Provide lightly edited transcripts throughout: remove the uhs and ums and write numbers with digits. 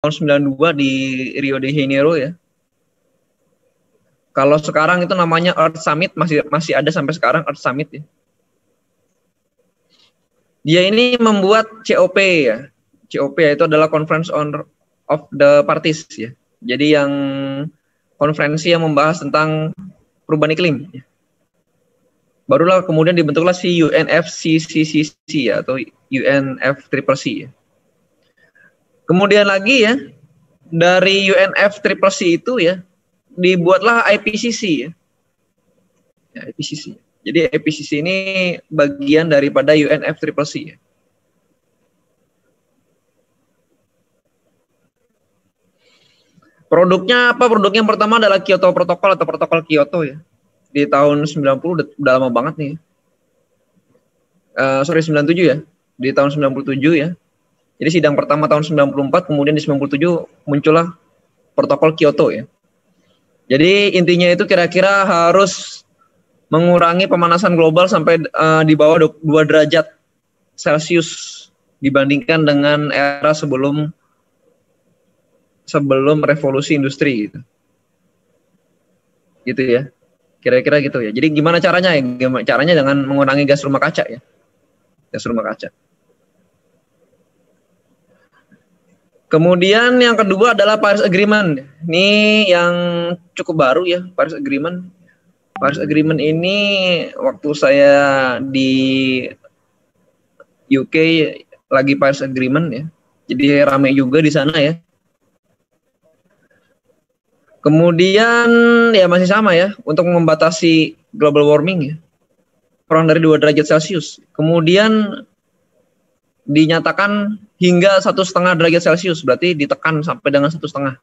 tahun 92 di Rio de Janeiro ya. Kalau sekarang itu namanya Earth Summit, masih ada sampai sekarang Earth Summit ya. Dia ini membuat COP ya. COP itu adalah Conference of the Parties ya. Jadi yang konferensi yang membahas tentang perubahan iklim. Ya. Barulah kemudian dibentuklah si UNFCCC ya, atau UNFCCC ya. Kemudian lagi ya, dari UNFCCC itu ya, dibuatlah IPCC ya. Ya, IPCC. Jadi IPCC ini bagian daripada UNFCCC ya. Produknya apa? Produknya yang pertama adalah Kyoto Protocol atau Protokol Kyoto ya. Di tahun 90 udah lama banget nih. 97 ya. Di tahun 97 ya. Jadi sidang pertama tahun 94, kemudian di 97 muncullah Protokol Kyoto ya. Jadi intinya itu kira-kira harus mengurangi pemanasan global sampai di bawah 2 derajat Celcius dibandingkan dengan era sebelum revolusi industri gitu. Gitu ya. Kira-kira gitu ya. Jadi gimana caranya ya? Caranya dengan mengurangi gas rumah kaca ya. Gas rumah kaca. Kemudian yang kedua adalah Paris Agreement. Ini yang cukup baru ya, Paris Agreement. Paris Agreement ini waktu saya di UK lagi Paris Agreement ya. Jadi ramai juga di sana ya. Kemudian ya masih sama ya, untuk membatasi global warming ya. Kurang dari 2 derajat Celcius. Kemudian dinyatakan hingga 1,5 derajat Celcius, berarti ditekan sampai dengan 1,5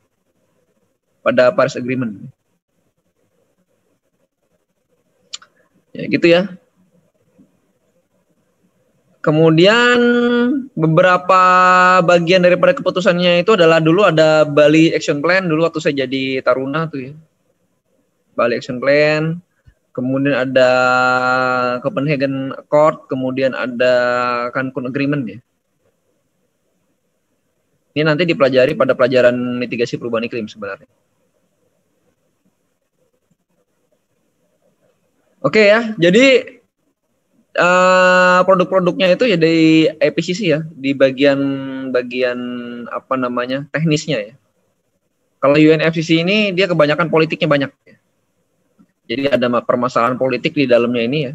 pada Paris Agreement. Ya gitu ya. Kemudian beberapa bagian daripada keputusannya itu adalah dulu ada Bali Action Plan, dulu waktu saya jadi taruna tuh ya. Bali Action Plan, kemudian ada Copenhagen Accord, kemudian ada Cancun Agreement ya. Ini nanti dipelajari pada pelajaran mitigasi perubahan iklim sebenarnya. Oke ya, jadi produk-produknya itu ya dari IPCC ya, di bagian apa namanya teknisnya ya. Kalau UNFCCC ini dia kebanyakan politiknya banyak ya. Jadi ada permasalahan politik di dalamnya ini ya.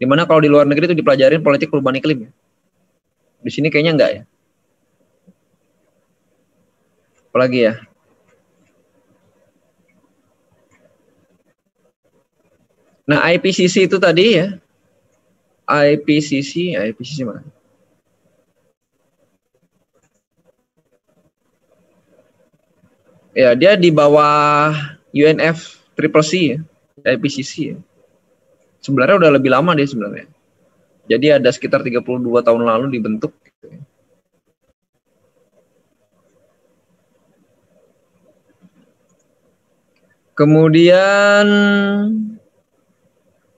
Dimana kalau di luar negeri itu dipelajarin politik perubahan iklim ya. Di sini kayaknya enggak ya. Apalagi ya. Nah IPCC itu tadi ya. IPCC mana? Ya dia di bawah UNFCCC ya. IPCC ya. Sebenarnya udah lebih lama dia sebenarnya. Jadi ada sekitar 32 tahun lalu dibentuk. Kemudian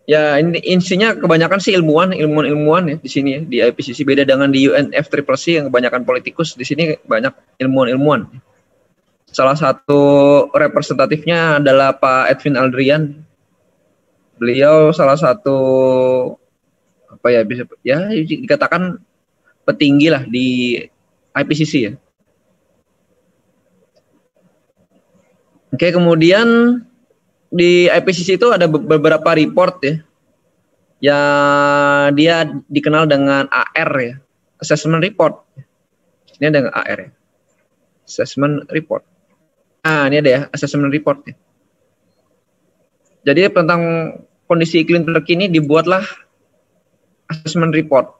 ya ini insinya kebanyakan sih ilmuwan ya di sini ya, di IPCC beda dengan di UNFCCC yang kebanyakan politikus, di sini banyak ilmuwan. Salah satu representatifnya adalah Pak Edwin Aldrian. Beliau salah satu apa ya bisa ya dikatakan petinggi lah di IPCC ya. Oke, kemudian di IPCC itu ada beberapa report ya, yang dia dikenal dengan AR ya, Assessment Report. Ini ada AR ya, Assessment Report. Nah, ini ada ya, Assessment Report ya. Jadi tentang kondisi iklim terkini dibuatlah Assessment Report.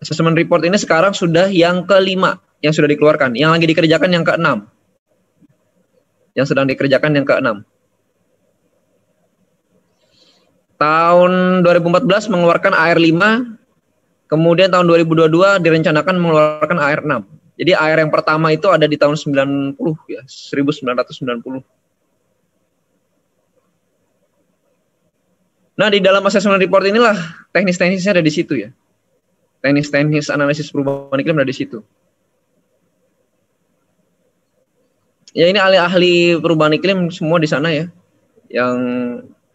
Assessment Report ini sekarang sudah yang ke-5 yang sudah dikeluarkan, yang lagi dikerjakan yang ke-6. Yang sedang dikerjakan yang ke-6. Tahun 2014 mengeluarkan AR5, kemudian tahun 2022 direncanakan mengeluarkan AR6. Jadi AR yang pertama itu ada di tahun 90 ya, 1990. Nah, di dalam assessment report inilah teknis-teknisnya ada di situ ya. Teknis-teknis analisis perubahan iklim ada di situ. Ya ini ahli-ahli perubahan iklim semua di sana ya, yang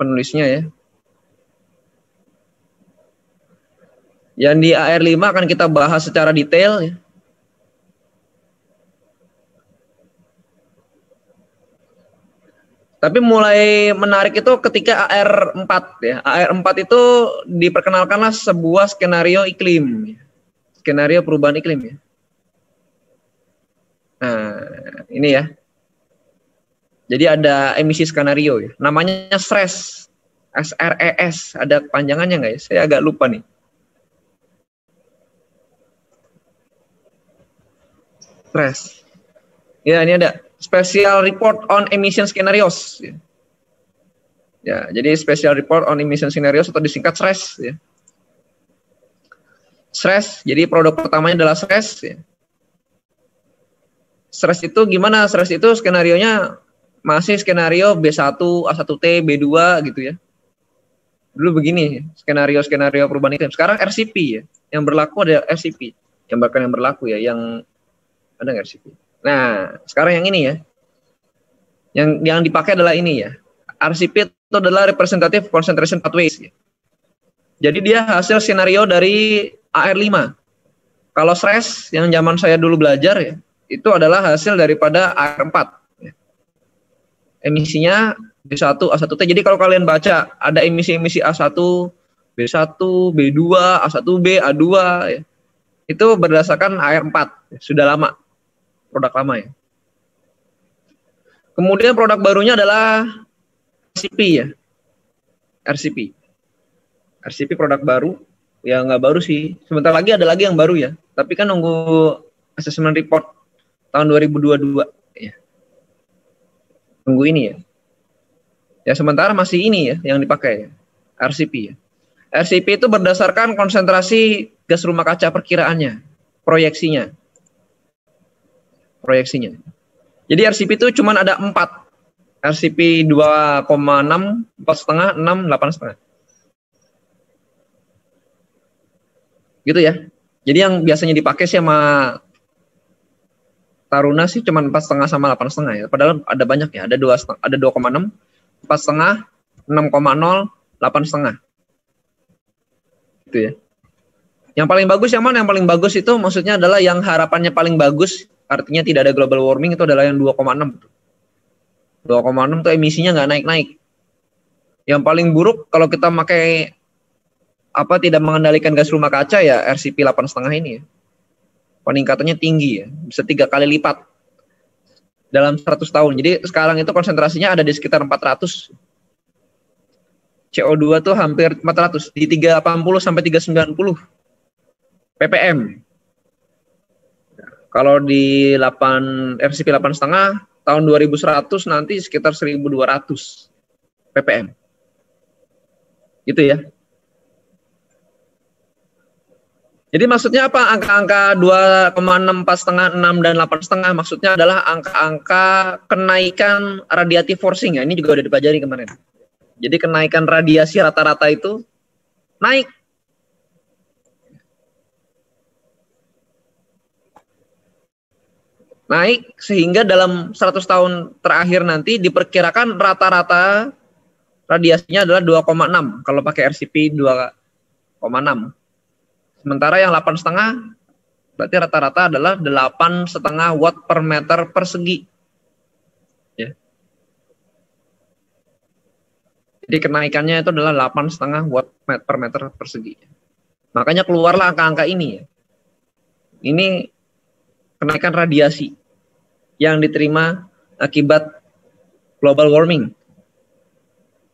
penulisnya ya. Yang di AR5 akan kita bahas secara detail ya. Tapi mulai menarik itu ketika AR4 ya. AR4 itu diperkenalkanlah sebuah skenario iklim. Skenario perubahan iklim ya. Nah, ini ya. Jadi ada emisi skenario ya. Namanya SRES. SRES. Ada panjangannya nggak ya? Saya agak lupa nih. SRES. Ya, ini ada Special Report on Emission Scenarios. Ya, jadi Special Report on Emission Scenarios atau disingkat SRES. Ya. SRES, jadi produk pertamanya adalah SRES. Ya. SRES itu gimana? SRES itu skenarionya masih skenario B1, A1T, B2 gitu ya. Dulu begini, skenario-skenario perubahan iklim. Sekarang RCP ya. Yang berlaku ada RCP. Yang bahkan yang berlaku ya, yang ada nggak RCP? Nah, sekarang yang ini ya. Yang dipakai adalah ini ya. RCP itu adalah Representative Concentration Pathways. Ya. Jadi dia hasil skenario dari AR5. Kalau SRES yang zaman saya dulu belajar ya, itu adalah hasil daripada AR4. Ya. Emisinya B1, A1T. Jadi kalau kalian baca ada emisi-emisi A1, B1, B2, A1B, A2 ya. Itu berdasarkan AR4. Ya. Sudah lama. Produk lama ya. Kemudian produk barunya adalah RCP ya. RCP. RCP produk baru. Ya nggak baru sih. Sebentar lagi ada lagi yang baru ya. Tapi kan nunggu assessment report tahun 2022 ya. Tunggu ini ya. Ya sementara masih ini ya yang dipakai ya. RCP ya. RCP itu berdasarkan konsentrasi gas rumah kaca perkiraannya, proyeksinya. Jadi RCP itu cuma ada 4. RCP 2,6, 4,5, 6, 8,5. Gitu ya. Jadi yang biasanya dipakai sih sama Taruna sih cuma 4,5 sama 8,5 ya. Padahal ada banyak ya. Ada 2,6, 4,5, 6,0, 8,5. Gitu ya. Yang paling bagus yang mana? Yang paling bagus itu maksudnya adalah yang harapannya paling bagus, artinya tidak ada global warming, itu adalah yang 2,6. 2,6 itu emisinya nggak naik-naik. Yang paling buruk kalau kita pakai tidak mengendalikan gas rumah kaca ya RCP 8,5 ini ya. Peningkatannya tinggi ya, bisa 3 kali lipat dalam 100 tahun. Jadi sekarang itu konsentrasinya ada di sekitar 400. CO2 tuh hampir 400, di 380 sampai 390 ppm. Kalau di RCP 8,5 tahun 2100 nanti sekitar 1200 ppm. Gitu ya. Jadi maksudnya apa? Angka-angka 2,6, 4,5, 6, dan 8,5 maksudnya adalah angka-angka kenaikan radiative forcing ya. Ini juga udah dipelajari kemarin. Jadi kenaikan radiasi rata-rata itu naik. Naik sehingga dalam 100 tahun terakhir nanti diperkirakan rata-rata radiasinya adalah 2,6 kalau pakai RCP 2,6. Sementara yang 8,5 berarti rata-rata adalah 8,5 watt per meter persegi. Ya. Jadi kenaikannya itu adalah 8,5 watt per meter persegi. Makanya keluarlah angka-angka ini ya. Ini kenaikan radiasi yang diterima akibat global warming.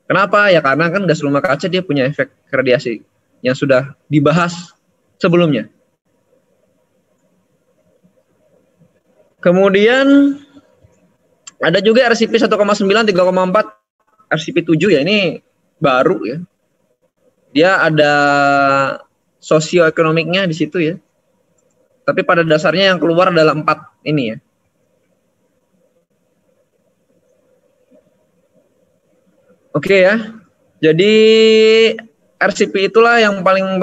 Kenapa? Ya karena kan gas rumah kaca dia punya efek radiasi yang sudah dibahas sebelumnya. Kemudian ada juga RCP 1,9, 3,4, RCP 7 ya, ini baru ya. Dia ada sosioekonomiknya di situ ya. Tapi pada dasarnya yang keluar adalah 4 ini ya. Oke ya. Jadi RCP itulah yang paling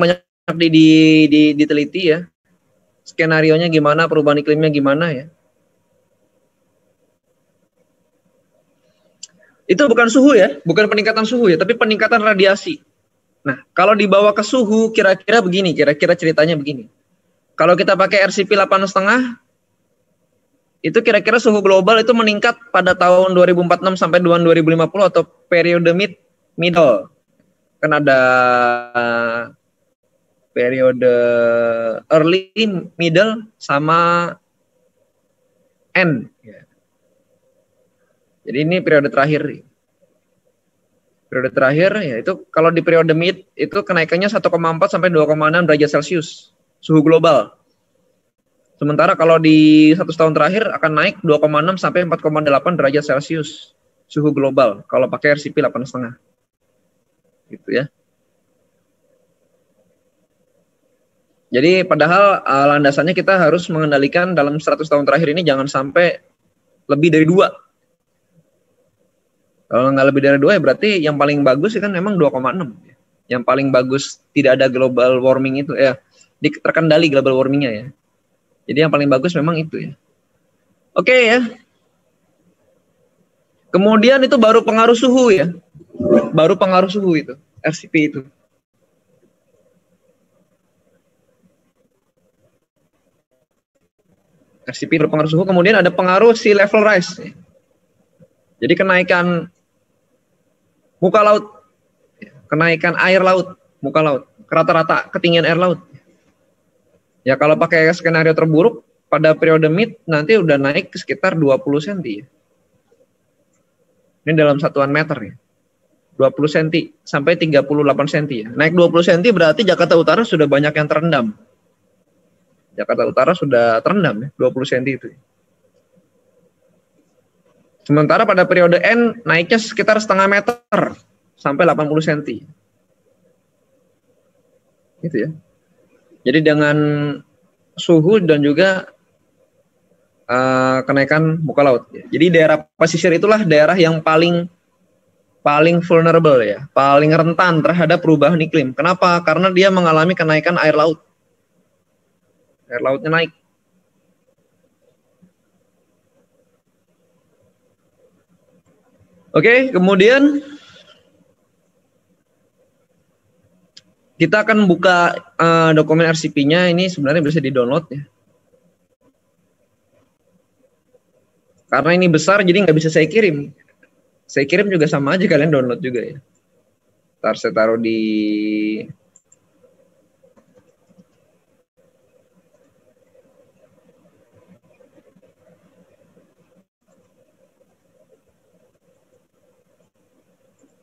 banyak diteliti ya. Skenarionya gimana, perubahan iklimnya gimana ya. Itu bukan suhu ya, bukan peningkatan suhu ya, tapi peningkatan radiasi. Nah, kalau dibawa ke suhu, kira-kira begini, kira-kira ceritanya begini. Kalau kita pakai RCP 8,5, itu kira-kira suhu global itu meningkat pada tahun 2046 sampai 2050 atau periode middle. Kan ada periode early, middle, sama end. Jadi ini periode terakhir. Periode terakhir ya itu kalau di periode mid itu kenaikannya 1,4 sampai 2,6 derajat Celcius suhu global. Sementara kalau di 100 tahun terakhir akan naik 2,6 sampai 4,8 derajat Celcius suhu global kalau pakai RCP 8,5. Gitu ya. Jadi padahal landasannya kita harus mengendalikan dalam 100 tahun terakhir ini jangan sampai lebih dari 2. Kalau nggak lebih dari 2 ya berarti yang paling bagus kan memang 2,6. Yang paling bagus tidak ada global warming itu ya, terkendali global warmingnya ya. Jadi yang paling bagus memang itu ya. Oke ya. Kemudian itu baru pengaruh suhu ya. Baru pengaruh suhu itu, RCP itu. RCP berpengaruh suhu, kemudian ada pengaruh sea level rise. Jadi kenaikan muka laut, kenaikan air laut, muka laut, rata-rata ketinggian air laut. Ya kalau pakai skenario terburuk pada periode mid nanti udah naik ke sekitar 20 cm. Ya. Ini dalam satuan meter ya. 20 cm sampai 38 cm ya. Naik 20 cm berarti Jakarta Utara sudah banyak yang terendam. Jakarta Utara sudah terendam ya, 20 cm itu. Sementara pada periode N naiknya sekitar setengah meter sampai 80 cm. Gitu ya. Jadi dengan suhu dan juga kenaikan muka laut. Jadi daerah pesisir itulah daerah yang paling vulnerable ya, paling rentan terhadap perubahan iklim. Kenapa? Karena dia mengalami kenaikan air laut. Air lautnya naik. Oke, kemudian kita akan buka dokumen RCP-nya. Ini sebenarnya bisa di-download ya. Karena ini besar, jadi nggak bisa saya kirim. Saya kirim juga sama aja, kalian download juga ya. Ntar saya taruh di...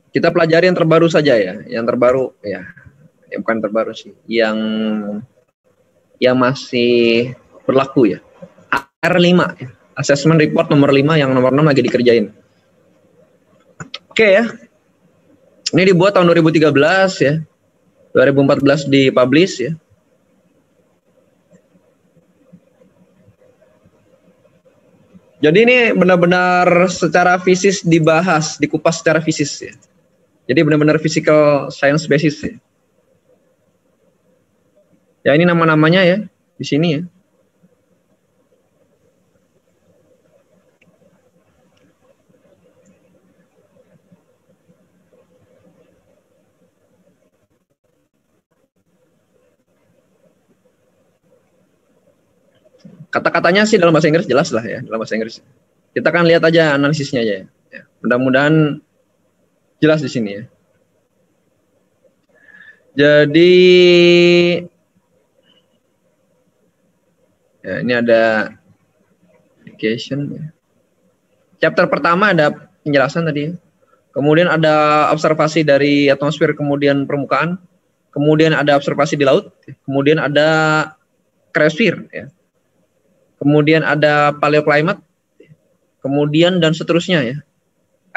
Kita pelajari yang terbaru saja ya, yang terbaru ya bukan terbaru sih, yang masih berlaku ya. AR5 ya. Assessment Report nomor 5 yang nomor 6 lagi dikerjain. Oke ya. Ini dibuat tahun 2013 ya. 2014 dipublish ya. Jadi ini benar-benar secara fisis dibahas, dikupas secara fisis ya. Jadi benar-benar physical science basis ya. Ya ini nama-namanya ya di sini ya. Kata-katanya sih dalam bahasa Inggris jelas lah ya, dalam bahasa Inggris. Kita kan lihat aja analisisnya aja ya. Mudah-mudahan jelas di sini ya. Jadi ya, ini ada education ya. Chapter pertama ada penjelasan tadi ya. Kemudian ada observasi dari atmosfer kemudian permukaan. Kemudian ada observasi di laut. Kemudian ada cryosphere ya. Kemudian ada paleoclimate. Kemudian dan seterusnya ya.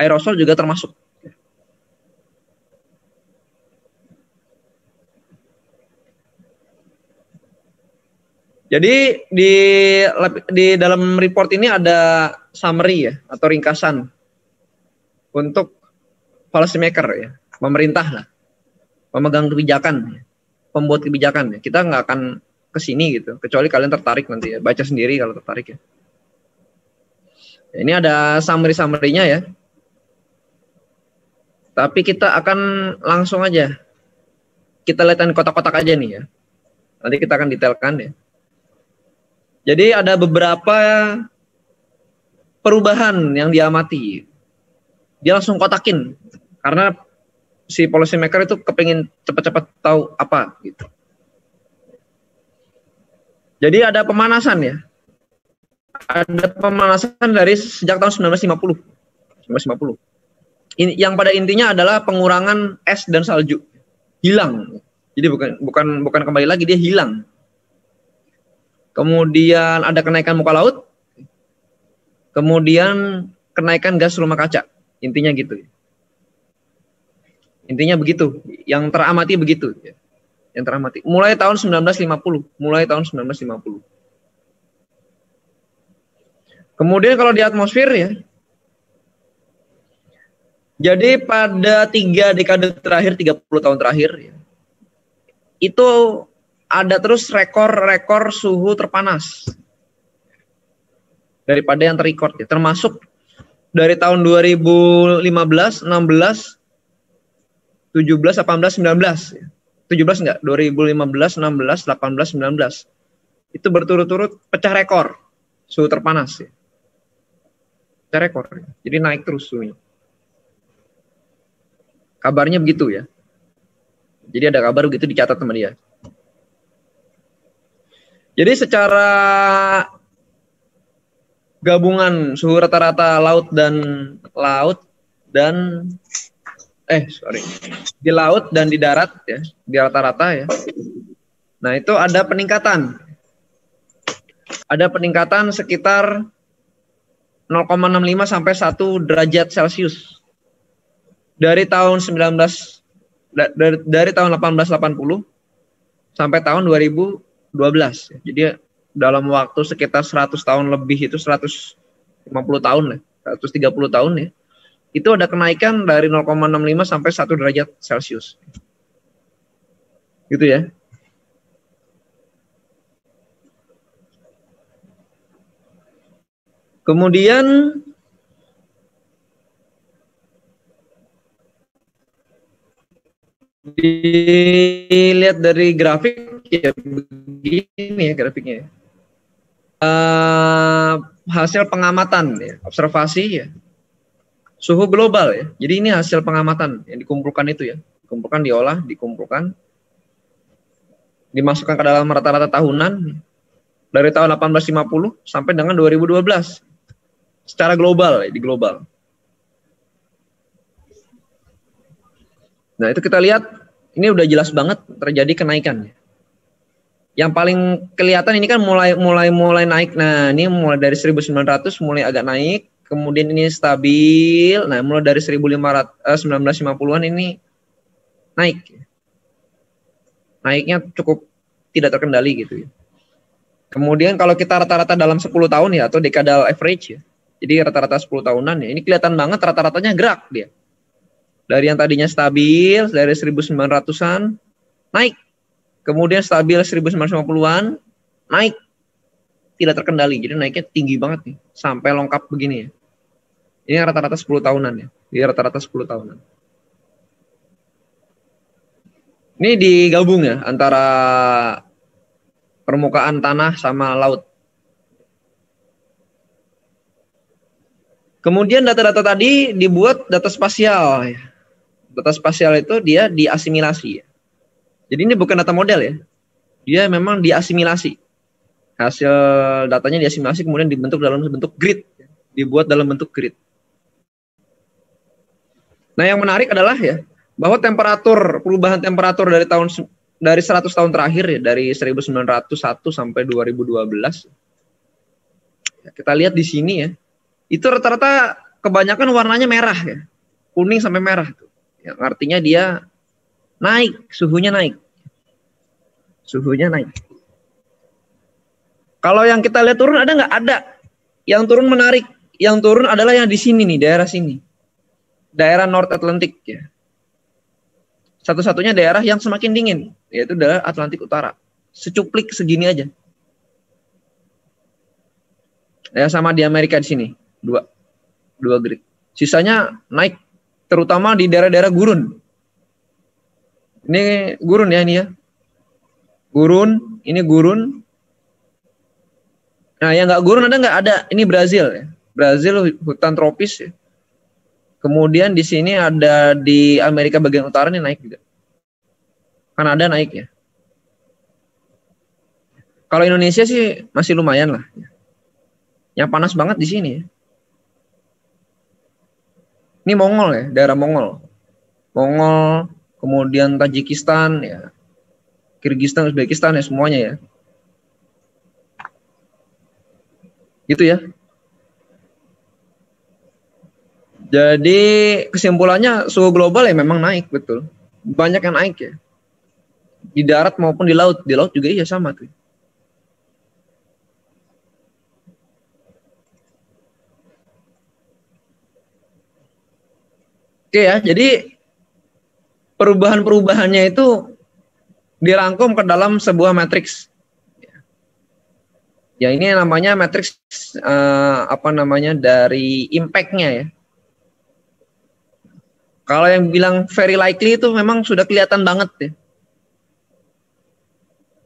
Aerosol juga termasuk. Jadi di dalam report ini ada summary ya atau ringkasan untuk policy maker ya, pemerintah lah, pemegang kebijakan, pembuat kebijakan ya. Kita nggak akan ke sini gitu, kecuali kalian tertarik nanti ya, baca sendiri kalau tertarik ya. Ini ada summary-nya ya. Tapi kita akan langsung aja. Kita lihatin kotak-kotak aja nih ya. Nanti kita akan detailkan ya. Jadi ada beberapa perubahan yang diamati. Dia langsung kotakin. Karena si policy maker itu kepingin cepat-cepat tahu apa gitu. Jadi ada pemanasan ya. Ada pemanasan dari sejak tahun 1950. Ini yang pada intinya adalah pengurangan es dan salju. Hilang. Jadi bukan kembali lagi, dia hilang. Kemudian ada kenaikan muka laut. Kemudian kenaikan gas rumah kaca. Intinya gitu. Intinya begitu. Yang teramati begitu. Yang teramati. Mulai tahun 1950. Kemudian kalau di atmosfer ya. Jadi pada 3 dekade terakhir, 30 tahun terakhir ya, itu ada terus rekor suhu terpanas daripada yang terrecord ya. Termasuk dari tahun 2015, 16, 17, 18, 19 ya. 17 enggak, 2015, 16, 18, 19. Itu berturut-turut pecah rekor suhu terpanas ya. Pecah rekor. Ya. Jadi naik terus suhunya. Kabarnya begitu ya. Jadi ada kabar begitu dicatat sama dia. Jadi secara gabungan suhu rata-rata di laut dan di darat ya, di rata-rata ya. Nah, itu ada peningkatan. Ada peningkatan sekitar 0,65 sampai 1 derajat Celcius. Dari tahun 1880 sampai tahun 2012. Jadi dalam waktu sekitar 100 tahun lebih, itu 150 tahun lah, 130 tahun ya. Itu ada kenaikan dari 0,65 sampai 1 derajat Celcius. Gitu ya. Kemudian dilihat dari grafik ya, begini ya grafiknya. Hasil pengamatan ya, observasi ya, suhu global ya. Jadi ini hasil pengamatan yang dikumpulkan itu ya, dikumpulkan, diolah, dikumpulkan, dimasukkan ke dalam rata-rata tahunan dari tahun 1850 sampai dengan 2012 secara global ya, di global. Nah, itu kita lihat, ini udah jelas banget terjadi kenaikan. Yang paling kelihatan ini kan mulai naik. Nah, ini mulai dari 1900 mulai agak naik, kemudian ini stabil. Nah, mulai dari 1950-an ini naik. Naiknya cukup tidak terkendali gitu ya. Kemudian kalau kita rata-rata dalam 10 tahun ya, atau decadal average ya. Jadi rata-rata 10 tahunan ya, ini kelihatan banget rata-ratanya gerak dia. Dari yang tadinya stabil, dari 1900-an, naik. Kemudian stabil 1950-an, naik. Tidak terkendali, jadi naiknya tinggi banget nih. Sampai lengkap begini ya. Ini rata-rata 10 tahunan ya. Ini rata-rata 10 tahunan. Ini digabung ya, antara permukaan tanah sama laut. Kemudian data-data tadi dibuat data spasial ya. Data spasial itu dia diasimilasi ya. Jadi ini bukan data model ya. Dia memang diasimilasi. Hasil datanya diasimilasi kemudian dibentuk dalam bentuk grid. Dibuat dalam bentuk grid. Nah, yang menarik adalah ya, bahwa perubahan temperatur dari 100 tahun terakhir ya, dari 1901 sampai 2012. Ya, kita lihat di sini ya. Itu rata-rata kebanyakan warnanya merah ya. Kuning sampai merah tuh. Yang artinya dia naik, suhunya naik. Suhunya naik. Kalau yang kita lihat turun ada nggak? Ada. Yang turun menarik. Yang turun adalah yang di sini nih, daerah sini. Daerah North Atlantic ya. Satu-satunya daerah yang semakin dingin, yaitu daerah Atlantik Utara. Secuplik segini aja. Ya, sama di Amerika di sini. Dua grid. Sisanya naik terutama di daerah-daerah gurun. Ini gurun ya, ini ya. Gurun, ini gurun. Nah, yang nggak gurun ada nggak? Ada. Ini Brazil ya. Brazil hutan tropis ya. Kemudian di sini ada di Amerika bagian utara ini naik juga. Kanada naik ya. Kalau Indonesia sih masih lumayan lah. Yang panas banget di sini ya. Ini Mongol ya, daerah Mongol. Mongol, kemudian Tajikistan ya. Kirgistan, Uzbekistan ya, semuanya ya. Gitu ya. Jadi kesimpulannya suhu global ya memang naik, betul. Banyak yang naik ya. Di darat maupun di laut. Di laut juga iya sama tuh. Oke ya, jadi perubahan-perubahannya itu dirangkum ke dalam sebuah matriks. Ya ini namanya matriks dari impact-nya ya. Kalau yang bilang very likely itu memang sudah kelihatan banget ya.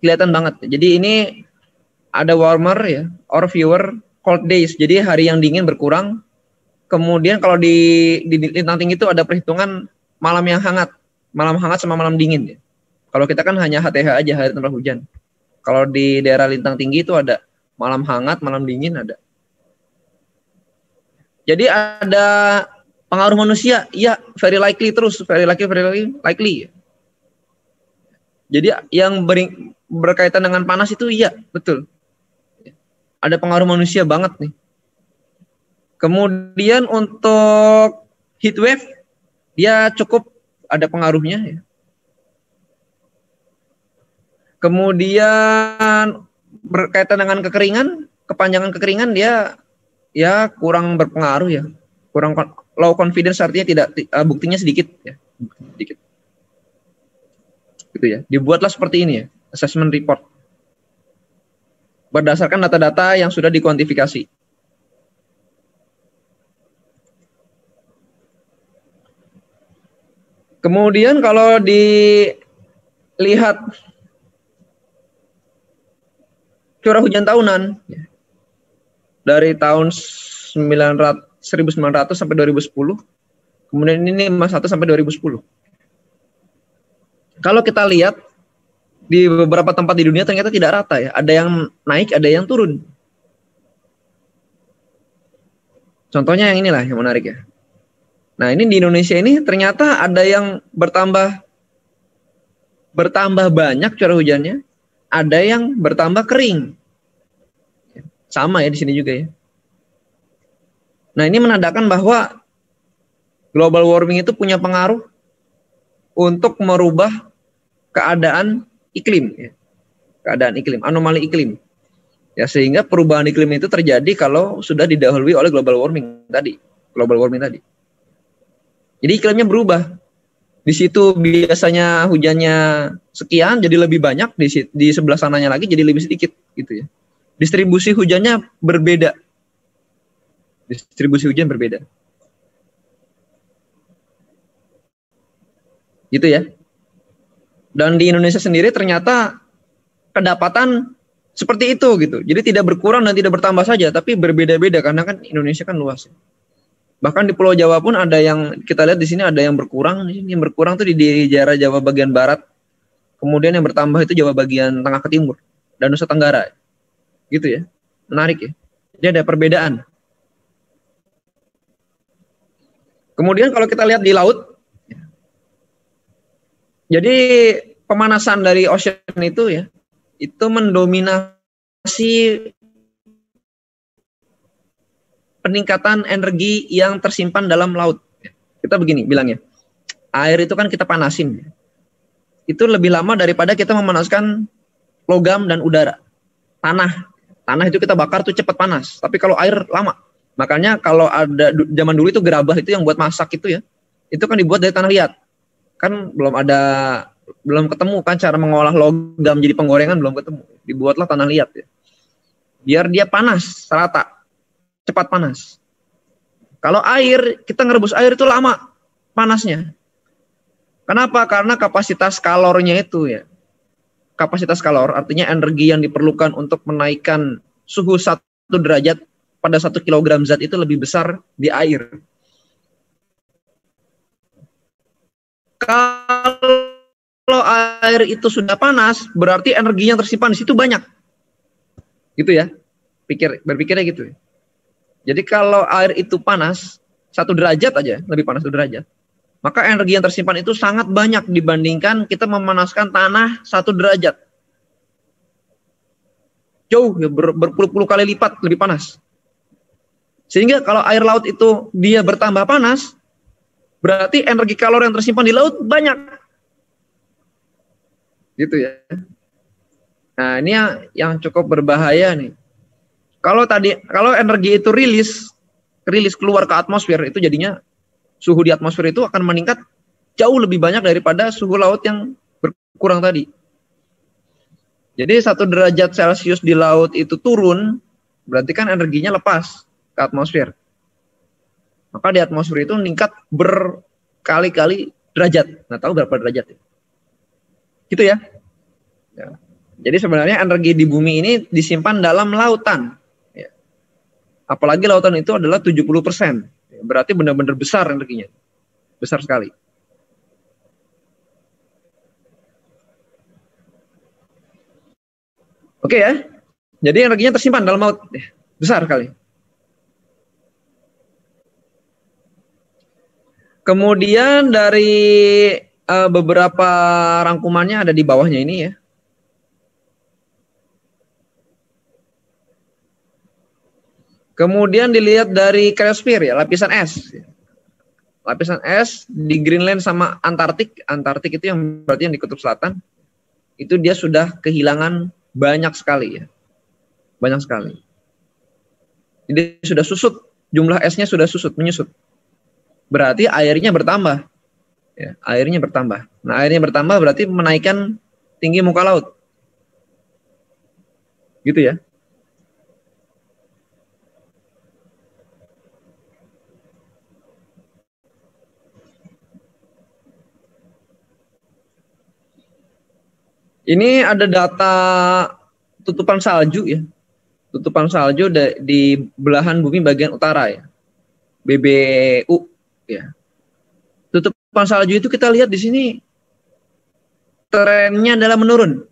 Kelihatan banget. Jadi ini ada warmer ya, or fewer cold days. Jadi hari yang dingin berkurang. Kemudian kalau di lintang tinggi itu ada perhitungan malam yang hangat. Malam hangat sama malam dingin ya. Kalau kita kan hanya HTH aja, hari tanpa hujan. Kalau di daerah lintang tinggi itu ada malam hangat, malam dingin ada. Jadi ada pengaruh manusia, iya very likely terus, very likely. Jadi yang berkaitan dengan panas itu iya, betul. Ada pengaruh manusia banget nih. Kemudian untuk heat wave, dia cukup ada pengaruhnya ya. Kemudian berkaitan dengan kekeringan, kepanjangan kekeringan dia ya kurang berpengaruh ya. Kurang low confidence artinya tidak buktinya sedikit ya. Sedikit. Gitu ya. Dibuatlah seperti ini ya, assessment report. Berdasarkan data-data yang sudah dikuantifikasi. Kemudian kalau dilihat curah hujan tahunan dari tahun 1900 sampai 2010, kemudian ini 51 sampai 2010. Kalau kita lihat di beberapa tempat di dunia ternyata tidak rata ya, ada yang naik, ada yang turun. Contohnya yang inilah yang menarik ya. Nah ini di Indonesia ini ternyata ada yang bertambah banyak curah hujannya, ada yang bertambah kering. Sama ya di sini juga ya. Nah ini menandakan bahwa global warming itu punya pengaruh untuk merubah keadaan iklim, ya. Keadaan iklim, anomali iklim. Ya sehingga perubahan iklim itu terjadi kalau sudah didahului oleh global warming tadi. Jadi iklimnya berubah. Di situ biasanya hujannya sekian jadi lebih banyak, di sebelah sananya lagi jadi lebih sedikit gitu ya. Distribusi hujannya berbeda. Gitu ya. Dan di Indonesia sendiri ternyata kedapatan seperti itu gitu. Jadi tidak berkurang dan tidak bertambah saja, tapi berbeda-beda karena kan Indonesia kan luas. Bahkan di Pulau Jawa pun ada yang kita lihat di sini ada yang berkurang. Yang berkurang tuh di daerah Jawa bagian barat. Kemudian yang bertambah itu Jawa bagian tengah ke timur dan Nusa Tenggara. Gitu ya. Menarik ya. Jadi ada perbedaan. Kemudian kalau kita lihat di laut, jadi pemanasan dari ocean itu ya, itu mendominasi peningkatan energi yang tersimpan dalam laut. Kita begini bilangnya, air itu kan kita panasin. Itu lebih lama daripada kita memanaskan logam dan udara. Tanah itu kita bakar tuh cepat panas, tapi kalau air lama. Makanya kalau ada zaman dulu itu gerabah itu yang buat masak itu ya, itu kan dibuat dari tanah liat. Kan belum ketemu kan cara mengolah logam jadi penggorengan, belum ketemu. Dibuatlah tanah liat ya. Biar dia panas, rata, cepat panas. Kalau air, kita ngerebus air itu lama. panasnya. Kenapa? Karena kapasitas kalornya itu ya. Kapasitas kalor artinya energi yang diperlukan untuk menaikkan suhu 1 derajat pada 1 kilogram zat itu lebih besar di air. Kalau air itu sudah panas, berarti energi yang tersimpan di situ banyak. Gitu ya. Berpikirnya gitu. Jadi kalau air itu panas, 1 derajat aja, lebih panas 1 derajat. Maka energi yang tersimpan itu sangat banyak dibandingkan kita memanaskan tanah 1 derajat. Jauh, ya, berpuluh-puluh kali lipat lebih panas. Sehingga kalau air laut itu dia bertambah panas, berarti energi kalor yang tersimpan di laut banyak. Gitu ya. Nah, ini yang cukup berbahaya nih. Kalau energi itu rilis keluar ke atmosfer, itu jadinya suhu di atmosfer itu akan meningkat jauh lebih banyak daripada suhu laut yang berkurang tadi. Jadi 1 derajat Celcius di laut itu turun, berarti kan energinya lepas ke atmosfer. Maka di atmosfer itu meningkat berkali-kali derajat. Nggak tahu berapa derajat. Gitu ya. Ya. Jadi sebenarnya energi di bumi ini disimpan dalam lautan. Ya. Apalagi lautan itu adalah 70%. Berarti benar-benar besar energinya. Besar sekali. Oke ya. Jadi energinya tersimpan dalam laut. Besar sekali. Kemudian dari beberapa rangkumannya ada di bawahnya ini ya. Kemudian dilihat dari cryosfer ya, lapisan es. Lapisan es di Greenland sama Antartik. Antartik itu yang berarti yang di kutub selatan. Itu dia sudah kehilangan banyak sekali ya. Banyak sekali. Jadi sudah susut, jumlah esnya sudah menyusut. Berarti airnya bertambah. Ya, airnya bertambah. Nah, airnya bertambah berarti menaikkan tinggi muka laut. Gitu ya. Ini ada data tutupan salju ya. Tutupan salju di belahan bumi bagian utara ya. BBU ya. Tutupan salju itu kita lihat di sini trennya adalah menurun.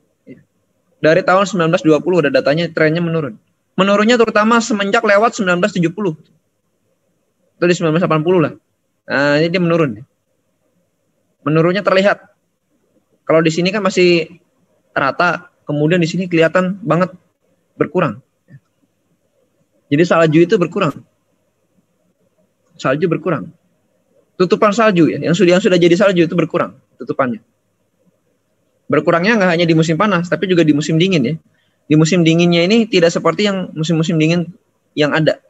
Dari tahun 1920 ada datanya trennya menurun. Menurunnya terutama semenjak lewat 1970. Itu di 1980 lah. Nah, ini dia menurun. Menurunnya terlihat. Kalau di sini kan masih rata, kemudian di sini kelihatan banget berkurang. Jadi salju itu berkurang. Salju berkurang. Tutupan salju ya, yang sudah jadi salju itu berkurang tutupannya. Berkurangnya nggak hanya di musim panas, tapi juga di musim dingin ya. Di musim dinginnya ini tidak seperti yang musim-musim dingin yang ada.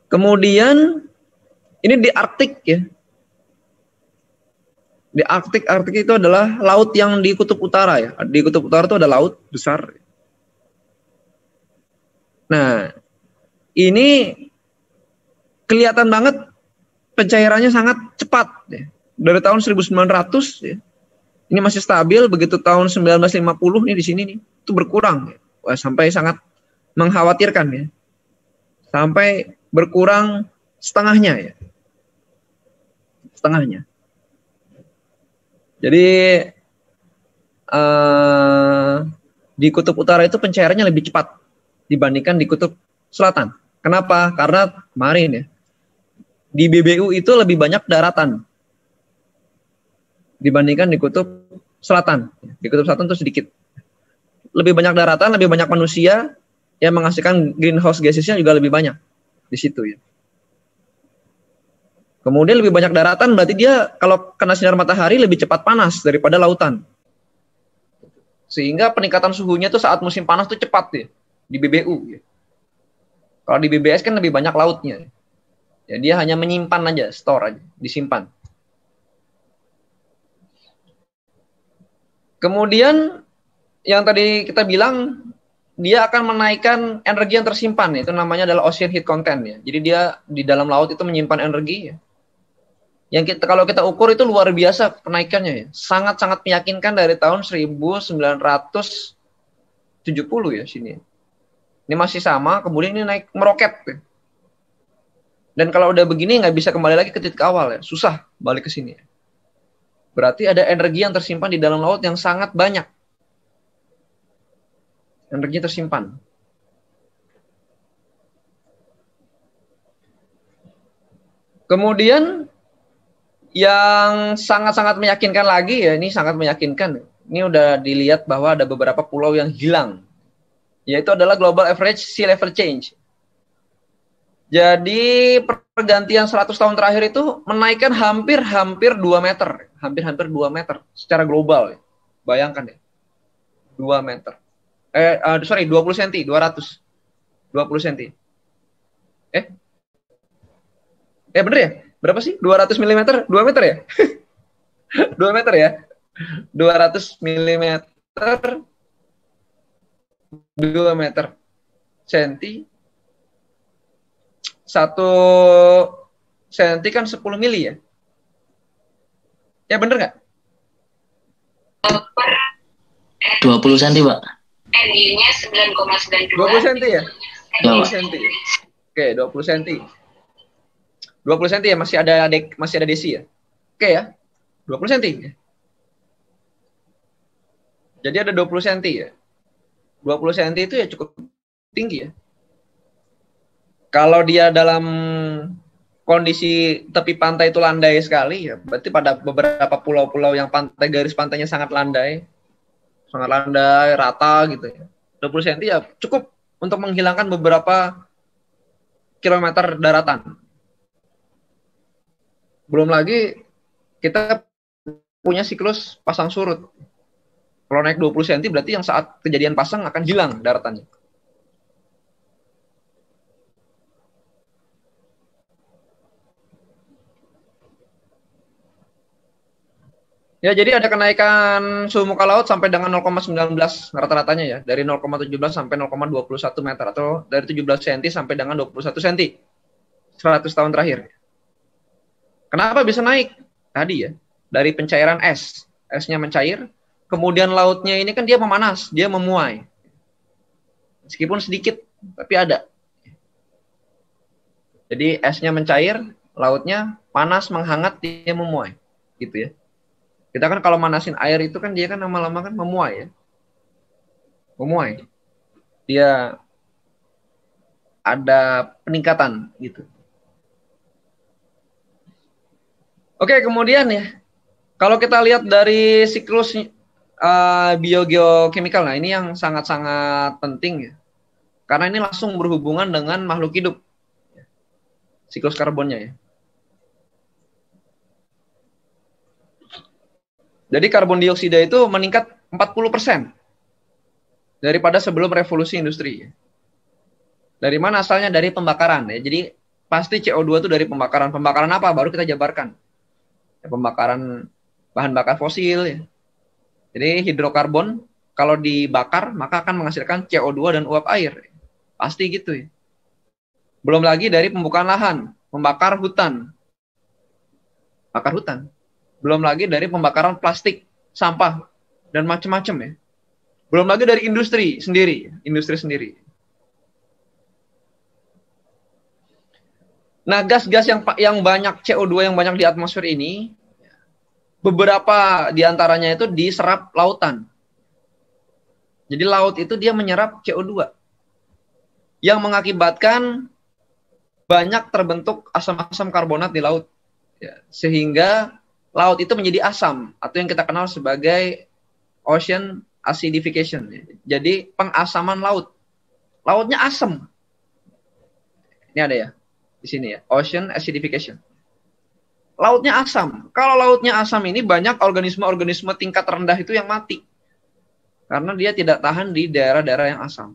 Kemudian ini di Arktik ya. Di Arktik itu adalah laut yang di kutub utara ya. Di kutub utara itu ada laut besar. Nah, ini kelihatan banget pencairannya sangat cepat ya. Dari tahun 1900 ya. Ini masih stabil, begitu tahun 1950 nih di sini nih itu berkurang ya. Wah, sampai sangat mengkhawatirkan ya. Sampai berkurang setengahnya ya. Setengahnya. Jadi di kutub utara itu pencairannya lebih cepat dibandingkan di kutub selatan. Kenapa? Karena kemarin ya, di BBU itu lebih banyak daratan dibandingkan di kutub selatan. Di kutub selatan itu sedikit. Lebih banyak daratan, lebih banyak manusia, yang menghasilkan greenhouse gasesnya juga lebih banyak di situ ya. Kemudian lebih banyak daratan, berarti dia kalau kena sinar matahari lebih cepat panas daripada lautan. Sehingga peningkatan suhunya tuh saat musim panas tuh cepat ya, di BBU. Ya. Kalau di BBS kan lebih banyak lautnya. Ya, dia hanya menyimpan aja, store aja, disimpan. Kemudian yang tadi kita bilang dia akan menaikkan energi yang tersimpan, itu namanya adalah ocean heat content ya. Jadi dia di dalam laut itu menyimpan energi ya. Yang kalau kita ukur itu luar biasa kenaikannya ya. Sangat-sangat meyakinkan dari tahun 1970 ya sini. Ini masih sama, kemudian ini naik meroket ya. Dan kalau udah begini nggak bisa kembali lagi ke titik awal ya, susah balik ke sini. Berarti ada energi yang tersimpan di dalam laut yang sangat banyak. Energi tersimpan. Kemudian yang sangat-sangat meyakinkan lagi ya, ini sangat meyakinkan. Ini udah dilihat bahwa ada beberapa pulau yang hilang. Yaitu adalah global average sea level change. Jadi pergantian 100 tahun terakhir itu menaikkan hampir 2 meter. Hampir 2 meter secara global. Bayangkan ya. 2 meter. 20 cm, 200. 20 cm. Bener ya? Berapa sih? 200 mm? 2 meter ya? 2 meter ya? 200 mm 2 meter senti 1 senti kan 10 mili ya? Ya bener nggak? 20 senti Pak. NY-nya 9,92. 20 senti ya? 20 senti. Oke, 20 senti. 20 senti ya, masih ada desi ya? Oke ya, 20 senti. Jadi ada 20 senti ya. 20 senti itu ya cukup tinggi ya. Kalau dia dalam kondisi tepi pantai itu landai sekali ya, berarti pada beberapa pulau-pulau yang garis pantainya sangat landai, rata gitu ya. 20 senti ya cukup untuk menghilangkan beberapa kilometer daratan. Belum lagi kita punya siklus pasang surut. Kalau naik 20 cm berarti yang saat kejadian pasang akan hilang daratannya. Ya, jadi ada kenaikan suhu muka laut sampai dengan 0,19 rata-ratanya ya. Dari 0,17 sampai 0,21 meter. Atau dari 17 cm sampai dengan 21 cm. 100 tahun terakhir. Kenapa bisa naik? Tadi ya, dari pencairan es. Esnya mencair, kemudian lautnya ini kan dia memanas, dia memuai. Meskipun sedikit, tapi ada. Jadi esnya mencair, lautnya panas, menghangat, dia memuai. Gitu ya. Kita kan kalau manasin air itu kan dia kan lama-lama kan memuai ya. Memuai. Dia ada peningkatan gitu. Oke, kemudian ya, kalau kita lihat dari siklus biogeokimikal, nah ini yang sangat-sangat penting ya, karena ini langsung berhubungan dengan makhluk hidup, siklus karbonnya ya. Jadi karbon dioksida itu meningkat 40% daripada sebelum revolusi industri. Dari mana asalnya? Dari pembakaran ya. Jadi pasti CO2 itu dari pembakaran. Pembakaran apa? Baru kita jabarkan. Ya, pembakaran bahan bakar fosil ya. Jadi hidrokarbon kalau dibakar maka akan menghasilkan CO2 dan uap air. Pasti gitu ya. Belum lagi dari pembukaan lahan, membakar hutan. Bakar hutan. Belum lagi dari pembakaran plastik, sampah dan macam-macam ya. Belum lagi dari industri sendiri. Nah, gas-gas yang banyak CO2 yang banyak di atmosfer ini, beberapa diantaranya itu diserap lautan. Jadi laut itu dia menyerap CO2 yang mengakibatkan banyak terbentuk asam-asam karbonat di laut. Ya, sehingga laut itu menjadi asam atau yang kita kenal sebagai ocean acidification. Jadi pengasaman laut. Lautnya asam. Ini ada ya. Di sini ya, ocean acidification. Lautnya asam. Kalau lautnya asam ini banyak organisme-organisme tingkat rendah itu yang mati. Karena dia tidak tahan di daerah-daerah yang asam.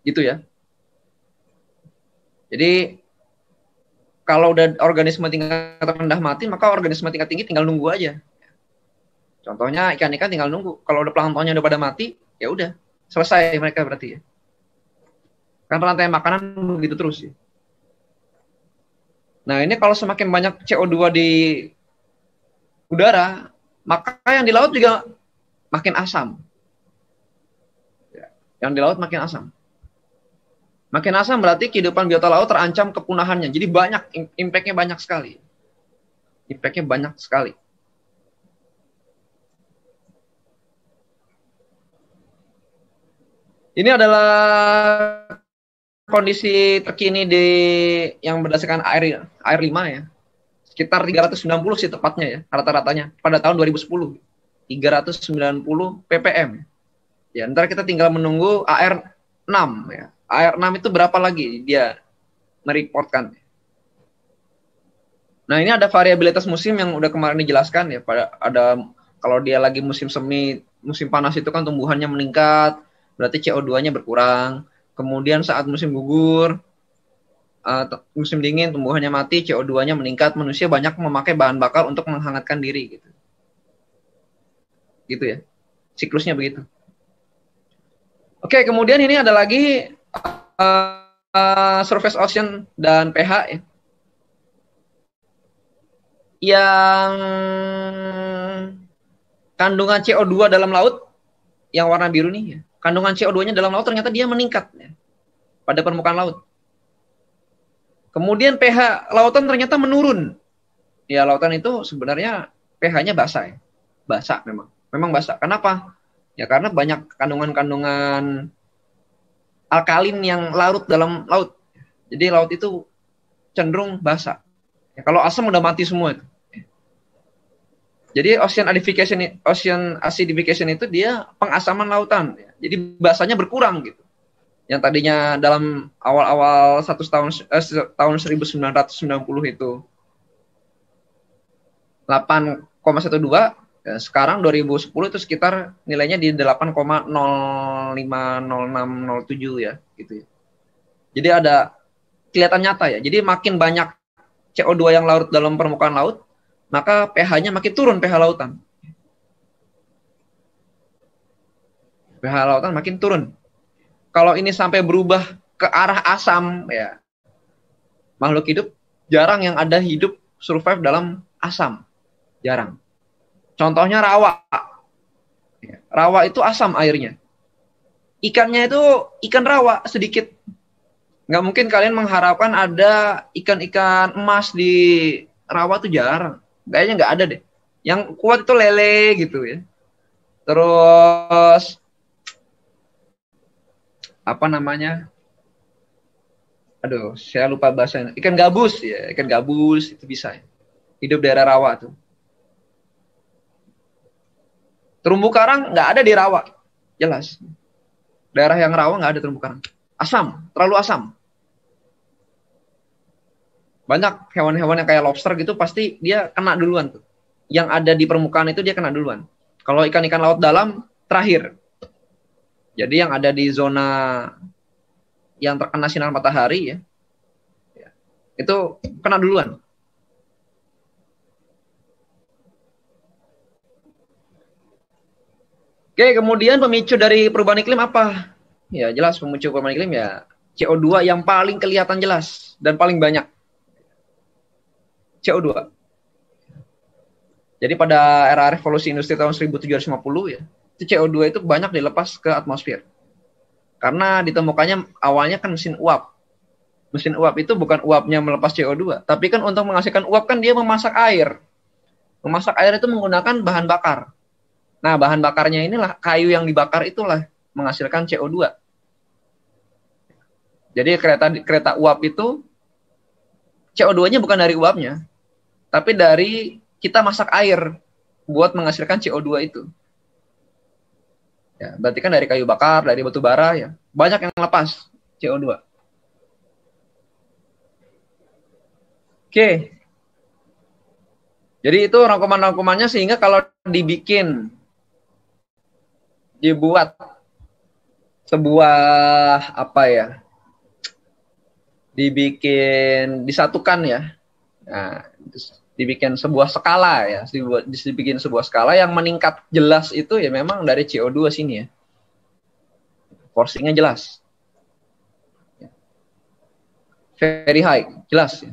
Gitu ya. Jadi kalau udah organisme tingkat rendah mati, maka organisme tingkat tinggi tinggal nunggu aja. Contohnya ikan-ikan tinggal nunggu. Kalau udah planktonnya udah pada mati, ya udah, selesai mereka berarti ya. Kan rantai makanan begitu terus ya. Nah, ini kalau semakin banyak CO2 di udara, maka yang di laut juga makin asam. Yang di laut makin asam. Makin asam berarti kehidupan biota laut terancam kepunahannya. Jadi banyak, impact-nya banyak sekali. Impact-nya banyak sekali. Ini adalah kondisi terkini yang berdasarkan air 5 ya. Sekitar 390 sih tepatnya ya, rata-ratanya pada tahun 2010. 390 ppm. Ya, ntar kita tinggal menunggu AR 6 ya. AR 6 itu berapa lagi dia mereportkan. Nah, ini ada variabilitas musim yang udah kemarin dijelaskan ya. Ada kalau dia lagi musim semi, musim panas itu kan tumbuhannya meningkat, berarti CO2-nya berkurang. Kemudian saat musim gugur, musim dingin tumbuhannya mati, CO2-nya meningkat, manusia banyak memakai bahan bakar untuk menghangatkan diri gitu. Gitu ya. Siklusnya begitu. Oke, kemudian ini ada lagi surface ocean dan pH ya. Yang kandungan CO2 dalam laut yang warna biru nih ya. Kandungan CO2-nya dalam laut ternyata dia meningkat ya, pada permukaan laut. Kemudian pH lautan ternyata menurun. Ya, lautan itu sebenarnya pH-nya basah ya. Basah memang. Memang basah. Kenapa? Ya karena banyak kandungan-kandungan alkalin yang larut dalam laut. Jadi laut itu cenderung basah. Ya, kalau asam udah mati semua itu. Jadi ocean acidification itu dia pengasaman lautan. Ya. Jadi basahnya berkurang gitu. Yang tadinya dalam awal-awal tahun 1990 itu 8,12, ya, sekarang 2010 itu sekitar nilainya di 8,050607 ya, gitu ya. Jadi ada kelihatan nyata ya. Jadi makin banyak CO2 yang larut dalam permukaan laut, maka pH-nya makin turun, pH lautan. pH lautan makin turun. Kalau ini sampai berubah ke arah asam, ya makhluk hidup jarang yang ada hidup survive dalam asam. Jarang. Contohnya rawa. Rawa itu asam airnya. Ikannya itu ikan rawa sedikit. Nggak mungkin kalian mengharapkan ada ikan-ikan emas di rawa tuh jarang. Kayaknya nggak ada deh. Yang kuat itu lele gitu ya. Terus apa namanya? Aduh, saya lupa bahasanya. Ikan gabus ya, ikan gabus itu bisa ya. Hidup daerah rawa tuh. Terumbu karang nggak ada di rawa, jelas. Daerah yang rawa nggak ada terumbu karang. Asam, terlalu asam. Banyak hewan-hewan yang kayak lobster gitu pasti dia kena duluan tuh. Yang ada di permukaan itu dia kena duluan. Kalau ikan-ikan laut dalam terakhir. Jadi yang ada di zona yang terkena sinar matahari ya, itu kena duluan. Oke, kemudian pemicu dari perubahan iklim apa? Ya jelas pemicu perubahan iklim ya CO2 yang paling kelihatan jelas dan paling banyak. CO2. Jadi pada era revolusi industri tahun 1750 ya, itu CO2 itu banyak dilepas ke atmosfer. Karena ditemukannya awalnya kan mesin uap. Mesin uap itu bukan uapnya melepas CO2, tapi kan untuk menghasilkan uap kan dia memasak air. Memasak air itu menggunakan bahan bakar. Nah, bahan bakarnya inilah kayu yang dibakar itulah menghasilkan CO2. Jadi kereta uap itu CO2-nya bukan dari uapnya, tapi dari kita masak air buat menghasilkan CO2 itu. Ya, berarti kan dari kayu bakar, dari batu bara ya, banyak yang lepas CO2. Oke. Jadi itu rangkuman-rangkumannya sehingga kalau dibuat sebuah apa ya? Disatukan ya. Nah, dibikin sebuah skala ya, dibikin sebuah skala yang meningkat jelas itu ya memang dari CO2 sini ya. forcing-nya jelas. Very high, jelas ya.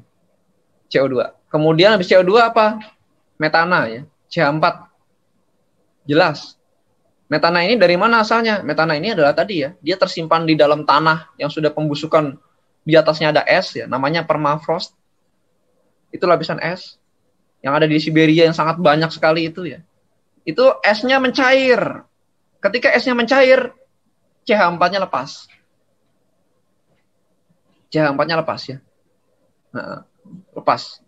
CO2. Kemudian habis CO2 apa? Metana ya, CH4. Jelas. Metana ini dari mana asalnya? Metana ini adalah tadi ya, dia tersimpan di dalam tanah yang sudah pembusukan, di atasnya ada es ya, namanya permafrost. Itu lapisan es yang ada di Siberia yang sangat banyak sekali itu ya. Itu esnya mencair. Ketika esnya mencair, CH4-nya lepas. CH4-nya lepas ya. Nah, lepas.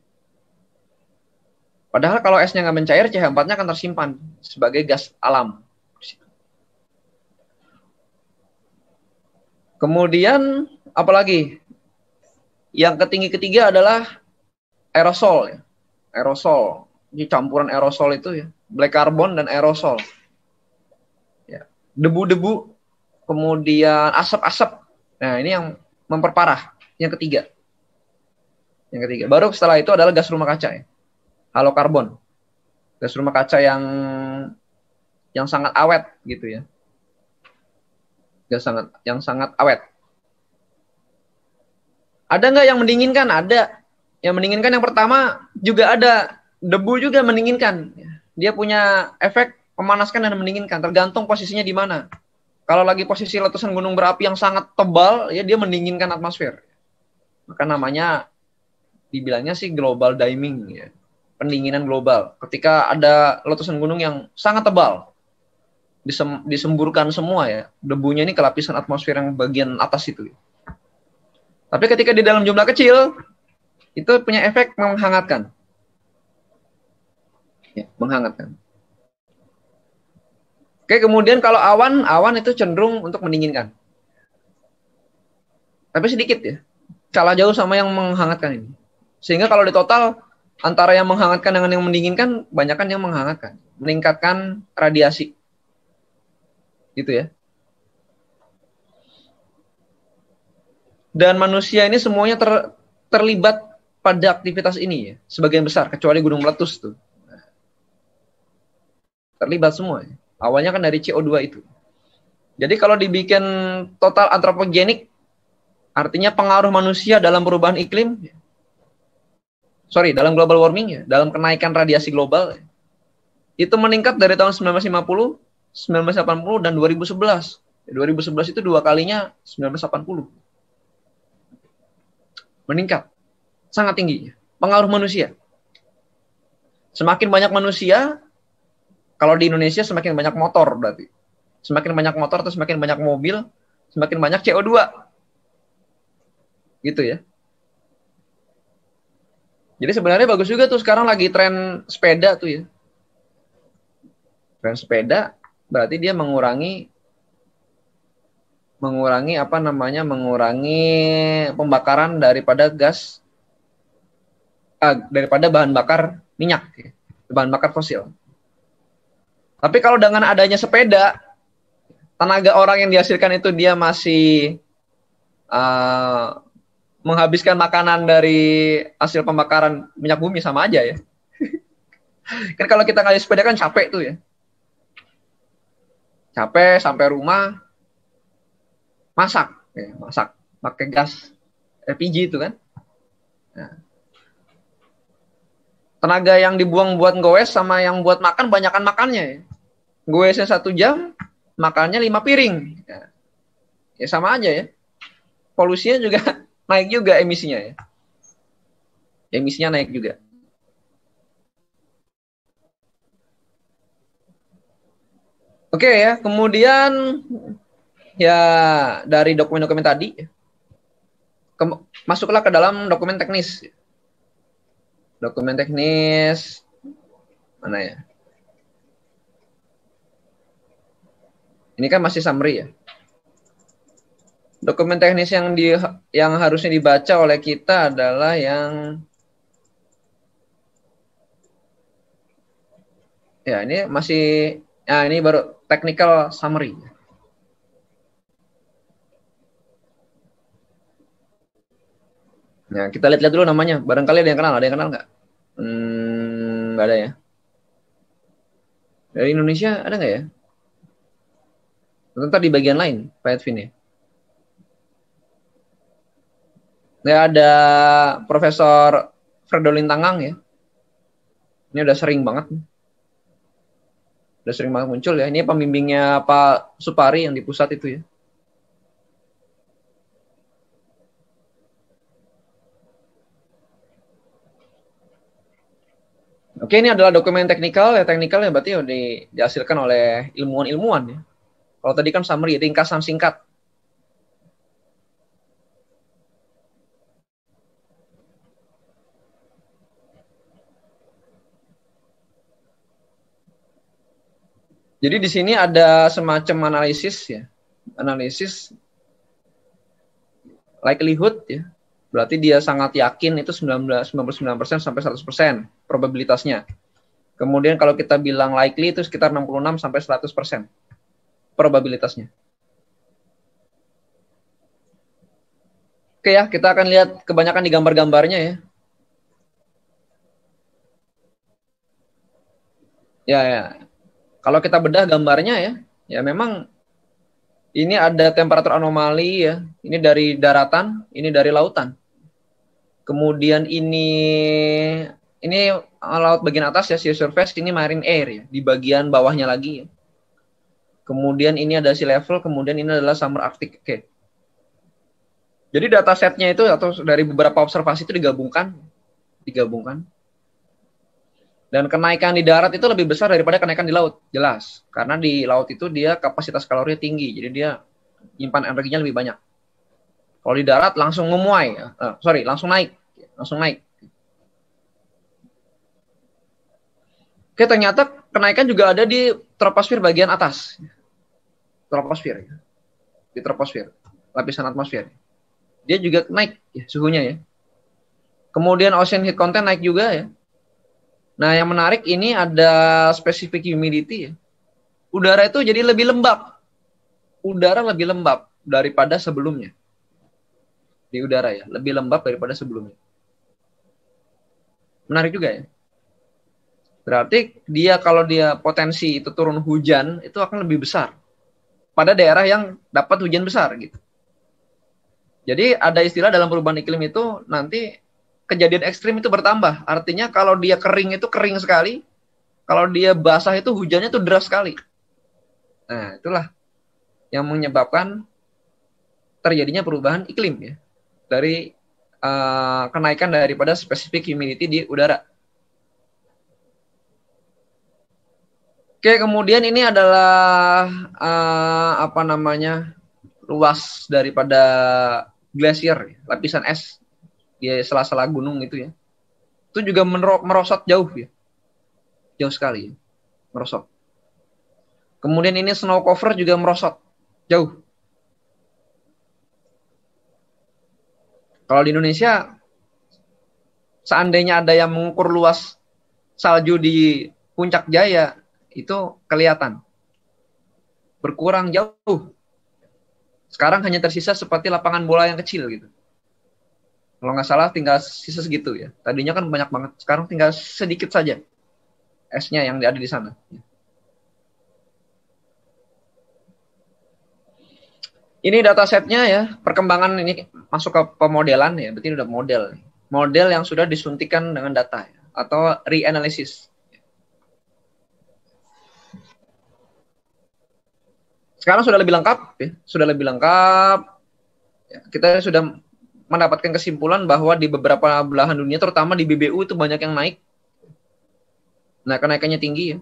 Padahal kalau esnya nggak mencair, CH4-nya akan tersimpan sebagai gas alam. Kemudian apalagi? Yang ketiga adalah aerosol ya. Aerosol. Ini campuran aerosol itu ya. Black carbon dan aerosol. Ya. Debu-debu, kemudian asap-asap. Nah, ini yang memperparah. Yang ketiga. Baru setelah itu adalah gas rumah kaca ya. Halokarbon. Gas rumah kaca yang sangat awet gitu ya. Yang sangat awet. Ada nggak yang mendinginkan? Ada. Yang mendinginkan yang pertama juga ada. Debu juga mendinginkan. Dia punya efek memanaskan dan mendinginkan. Tergantung posisinya di mana. Kalau lagi posisi letusan gunung berapi yang sangat tebal, ya dia mendinginkan atmosfer. Maka namanya, dibilangnya sih global dimming ya. Pendinginan global. Ketika ada letusan gunung yang sangat tebal, disemburkan semua ya, debunya ini ke lapisan atmosfer yang bagian atas itu. Tapi ketika di dalam jumlah kecil, itu punya efek menghangatkan. Ya, menghangatkan. Oke, kemudian kalau awan itu cenderung untuk mendinginkan. Tapi sedikit ya. Kalah jauh sama yang menghangatkan ini. Sehingga kalau di total, antara yang menghangatkan dengan yang mendinginkan, banyakkan yang menghangatkan. Meningkatkan radiasi. Gitu ya. Dan manusia ini semuanya terlibat pada aktivitas ini ya, sebagian besar, kecuali gunung meletus tuh. Terlibat semua ya. Awalnya kan dari CO2 itu. Jadi kalau dibikin total antropogenik, artinya pengaruh manusia dalam perubahan iklim, dalam global warming ya, dalam kenaikan radiasi global, itu meningkat dari tahun 1950, 1980 dan 2011. 2011 itu dua kalinya 1980. Meningkat. Sangat tinggi. Pengaruh manusia. Semakin banyak manusia, kalau di Indonesia semakin banyak motor berarti. Semakin banyak motor atau semakin banyak mobil, semakin banyak CO2. Gitu ya. Jadi sebenarnya bagus juga tuh sekarang lagi tren sepeda tuh ya. Tren sepeda berarti dia mengurangi pembakaran daripada daripada bahan bakar minyak, bahan bakar fosil. Tapi kalau dengan adanya sepeda, tenaga orang yang dihasilkan itu dia masih menghabiskan makanan dari hasil pembakaran minyak bumi, sama aja ya. Kan kalau kita ngasih sepeda kan capek tuh ya. Capek sampai rumah masak pakai gas LPG itu kan. Nah, tenaga yang dibuang buat nggoes sama yang buat makan banyakan makannya ya. Goesnya 1 jam, makannya 5 piring. Ya sama aja ya. Polusinya juga naik juga emisinya ya. Emisinya naik juga. Oke ya, kemudian ya dari dokumen-dokumen tadi masuklah ke dalam dokumen teknis. Dokumen teknis mana ya? Ini kan masih summary ya. Dokumen teknis yang harusnya dibaca oleh kita adalah yang ya ini masih ini baru technical summary. Nah, kita lihat dulu namanya. Barangkali ada yang kenal nggak? Nggak ada ya. Dari Indonesia ada nggak ya? Ntar di bagian lain, Pak Edvin ya. Ya ada Profesor Fredolin Tangang ya. Ini udah sering banget. Udah sering banget muncul ya. Ini pembimbingnya Pak Supari yang di pusat itu ya. Oke, ini adalah dokumen teknikal ya. Teknikal ya berarti dihasilkan oleh ilmuwan-ilmuwan ya. Kalau tadi kan summary, ringkasan singkat. Jadi di sini ada semacam analisis ya. Analisis likelihood ya. Berarti dia sangat yakin itu 99% sampai 100% probabilitasnya. Kemudian kalau kita bilang likely itu sekitar 66 sampai 100% probabilitasnya. Oke ya, kita akan lihat kebanyakan di gambar-gambarnya ya. Ya. Kalau kita bedah gambarnya ya memang ini ada temperatur anomali ya. Ini dari daratan, ini dari lautan. Kemudian ini laut bagian atas ya, sea surface, ini marine air ya, di bagian bawahnya lagi ya. Kemudian ini ada sea level, kemudian ini adalah summer Arctic. Oke. Jadi datasetnya itu atau dari beberapa observasi itu digabungkan. Dan kenaikan di darat itu lebih besar daripada kenaikan di laut, jelas. Karena di laut itu dia kapasitas kalorinya tinggi, jadi dia nyimpan energinya lebih banyak. Kalau di darat langsung langsung naik. Oke, ternyata kenaikan juga ada di troposfer bagian atas. Di troposfer, lapisan atmosfer. Dia juga naik ya, suhunya ya. Kemudian ocean heat content naik juga ya. Nah, yang menarik ini ada specific humidity ya. Udara itu jadi lebih lembab. Udara lebih lembab daripada sebelumnya. Di udara ya, lebih lembab daripada sebelumnya. Menarik juga ya. Berarti kalau dia potensi itu turun hujan, itu akan lebih besar pada daerah yang dapat hujan besar gitu. Jadi ada istilah dalam perubahan iklim itu nanti kejadian ekstrim itu bertambah. Artinya kalau dia kering itu kering sekali. Kalau dia basah itu hujannya itu deras sekali. Nah, itulah yang menyebabkan terjadinya perubahan iklim ya. Dari kenaikan daripada specific humidity di udara. Oke, kemudian ini adalah luas daripada glasier, lapisan es di sela-sela gunung itu ya. Itu juga merosot jauh ya. Jauh sekali ya. Merosot. Kemudian ini snow cover juga merosot jauh. Kalau di Indonesia seandainya ada yang mengukur luas salju di Puncak Jaya itu kelihatan berkurang jauh. Sekarang hanya tersisa seperti lapangan bola yang kecil gitu. Kalau nggak salah tinggal sisa segitu ya. Tadinya kan banyak banget. Sekarang tinggal sedikit saja esnya yang ada di sana. Ini datasetnya ya. Perkembangan ini masuk ke pemodelan ya. Berarti ini udah model. Model yang sudah disuntikan dengan data ya. Atau reanalysis. Sekarang sudah lebih lengkap ya. Sudah lebih lengkap. Ya, kita sudah mendapatkan kesimpulan bahwa di beberapa belahan dunia, terutama di BBU itu banyak yang naik. Nah, kenaikannya tinggi ya.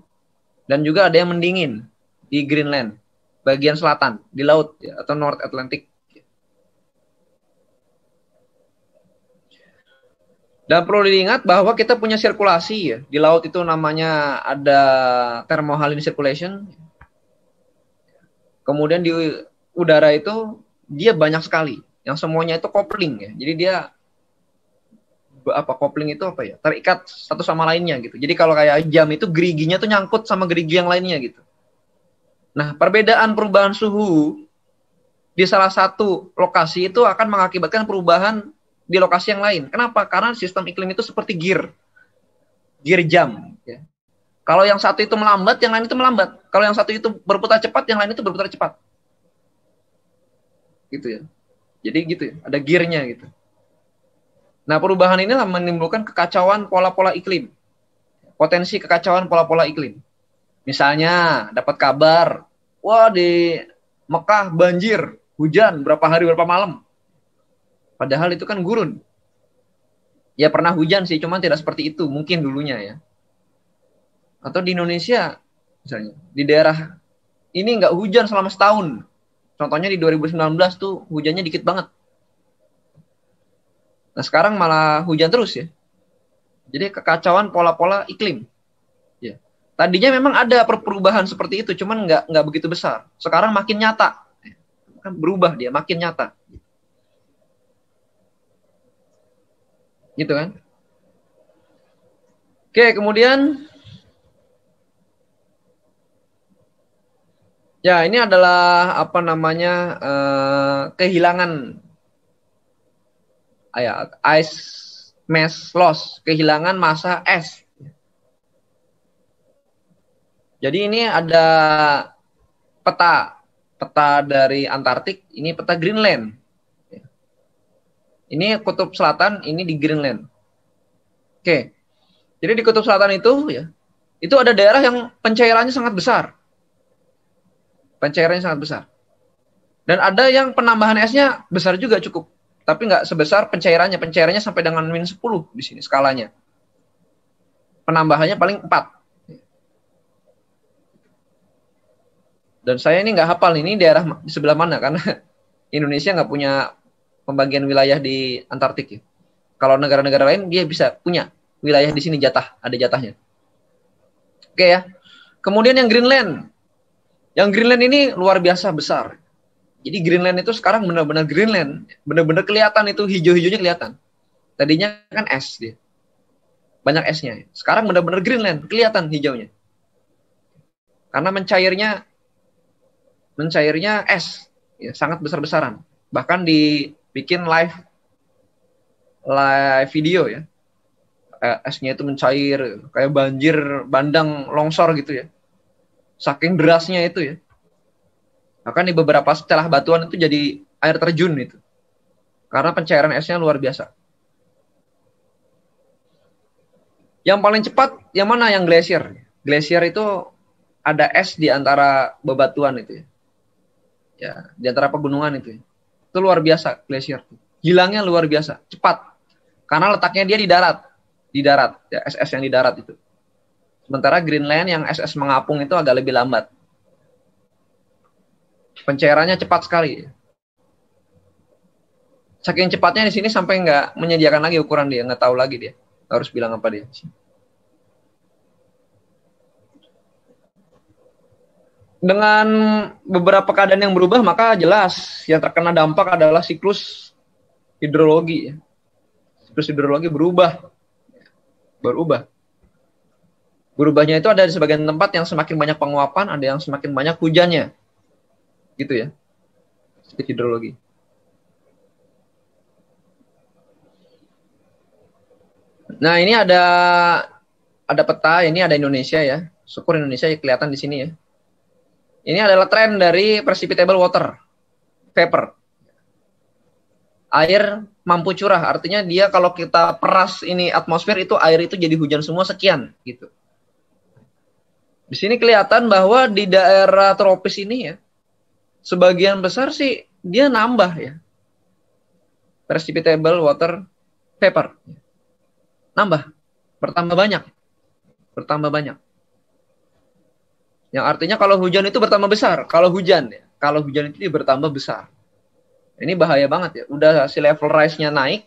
Dan juga ada yang mendingin di Greenland, bagian selatan, di laut ya, atau North Atlantic. Dan perlu diingat bahwa kita punya sirkulasi ya. Di laut itu namanya ada thermohaline circulation. Kemudian di udara itu dia banyak sekali. Yang semuanya itu coupling ya. Jadi dia coupling itu apa ya? Terikat satu sama lainnya gitu. Jadi kalau kayak jam itu geriginya tuh nyangkut sama gerigi yang lainnya gitu. Nah, perubahan suhu di salah satu lokasi itu akan mengakibatkan perubahan di lokasi yang lain. Kenapa? Karena sistem iklim itu seperti gear jam ya. Kalau yang satu itu melambat, yang lain itu melambat. Kalau yang satu itu berputar cepat, yang lain itu berputar cepat. gitu ya. Jadi gitu ya, ada gearnya gitu. Nah, perubahan inilah menimbulkan kekacauan pola-pola iklim. Potensi kekacauan pola-pola iklim. Misalnya dapat kabar, wah di Mekah banjir, hujan berapa hari berapa malam. Padahal itu kan gurun. Ya pernah hujan sih, cuman tidak seperti itu mungkin dulunya ya. Atau di Indonesia misalnya, di daerah ini nggak hujan selama setahun. Contohnya di 2019 tuh hujannya dikit banget. Nah sekarang malah hujan terus ya. Jadi kekacauan pola-pola iklim. Ya. Tadinya memang ada perubahan seperti itu, cuman nggak begitu besar. Sekarang makin nyata. Kan berubah dia, makin nyata. Gitu kan? Oke, kemudian ya ini adalah apa namanya kehilangan ice mass loss, kehilangan massa es. Jadi ini ada peta dari Antartik, ini peta Greenland. Ini kutub selatan, ini di Greenland. Oke. Jadi di kutub selatan itu ya, itu ada daerah yang pencairannya sangat besar. Pencairannya sangat besar. Dan ada yang penambahan esnya besar juga cukup. Tapi nggak sebesar pencairannya. Pencairannya sampai dengan -10 di sini skalanya. Penambahannya paling 4. Dan saya ini nggak hafal ini daerah di sebelah mana. Karena Indonesia nggak punya pembagian wilayah di Antartik ya. Kalau negara-negara lain dia bisa punya wilayah di sini jatah, ada jatahnya. Oke ya. Kemudian yang Greenland. Yang Greenland ini luar biasa besar. Jadi Greenland itu sekarang benar-benar Greenland, benar-benar kelihatan itu hijau-hijaunya kelihatan. Tadinya kan es dia. Banyak esnya. Sekarang benar-benar Greenland, kelihatan hijaunya. Karena mencairnya es, ya, sangat besar-besaran. Bahkan dibikin live video ya. Esnya itu mencair kayak banjir bandang longsor gitu ya. Saking derasnya itu ya. Bahkan di beberapa celah batuan itu jadi air terjun itu. Karena pencairan esnya luar biasa. Yang paling cepat yang mana? Yang glasier. Glasier itu ada es di antara bebatuan itu ya. Ya, di antara pegunungan itu ya. Itu luar biasa glasier. Hilangnya luar biasa, cepat. Karena letaknya dia di darat. Di darat, ya, es-es yang di darat itu. Sementara Greenland yang es-es mengapung itu agak lebih lambat. Pencairannya cepat sekali. Saking cepatnya di sini sampai nggak menyediakan lagi ukuran dia, nggak tahu lagi dia harus bilang apa dia. Dengan beberapa keadaan yang berubah, maka jelas yang terkena dampak adalah siklus hidrologi. Siklus hidrologi berubah. Berubahnya itu ada di sebagian tempat yang semakin banyak penguapan, ada yang semakin banyak hujannya. Gitu ya. Siklus hidrologi. Nah, ini ada peta, ini ada Indonesia ya. Syukur Indonesia ya, kelihatan di sini ya. Ini adalah tren dari precipitable water vapor. Air mampu curah, artinya dia kalau kita peras ini atmosfer itu air itu jadi hujan semua sekian gitu. Di sini kelihatan bahwa di daerah tropis ini ya, sebagian besar sih dia nambah ya. Precipitable water vapor. Nambah, bertambah banyak. Yang artinya kalau hujan itu bertambah besar, kalau hujan itu bertambah besar. Ini bahaya banget ya. Udah si level rise-nya naik,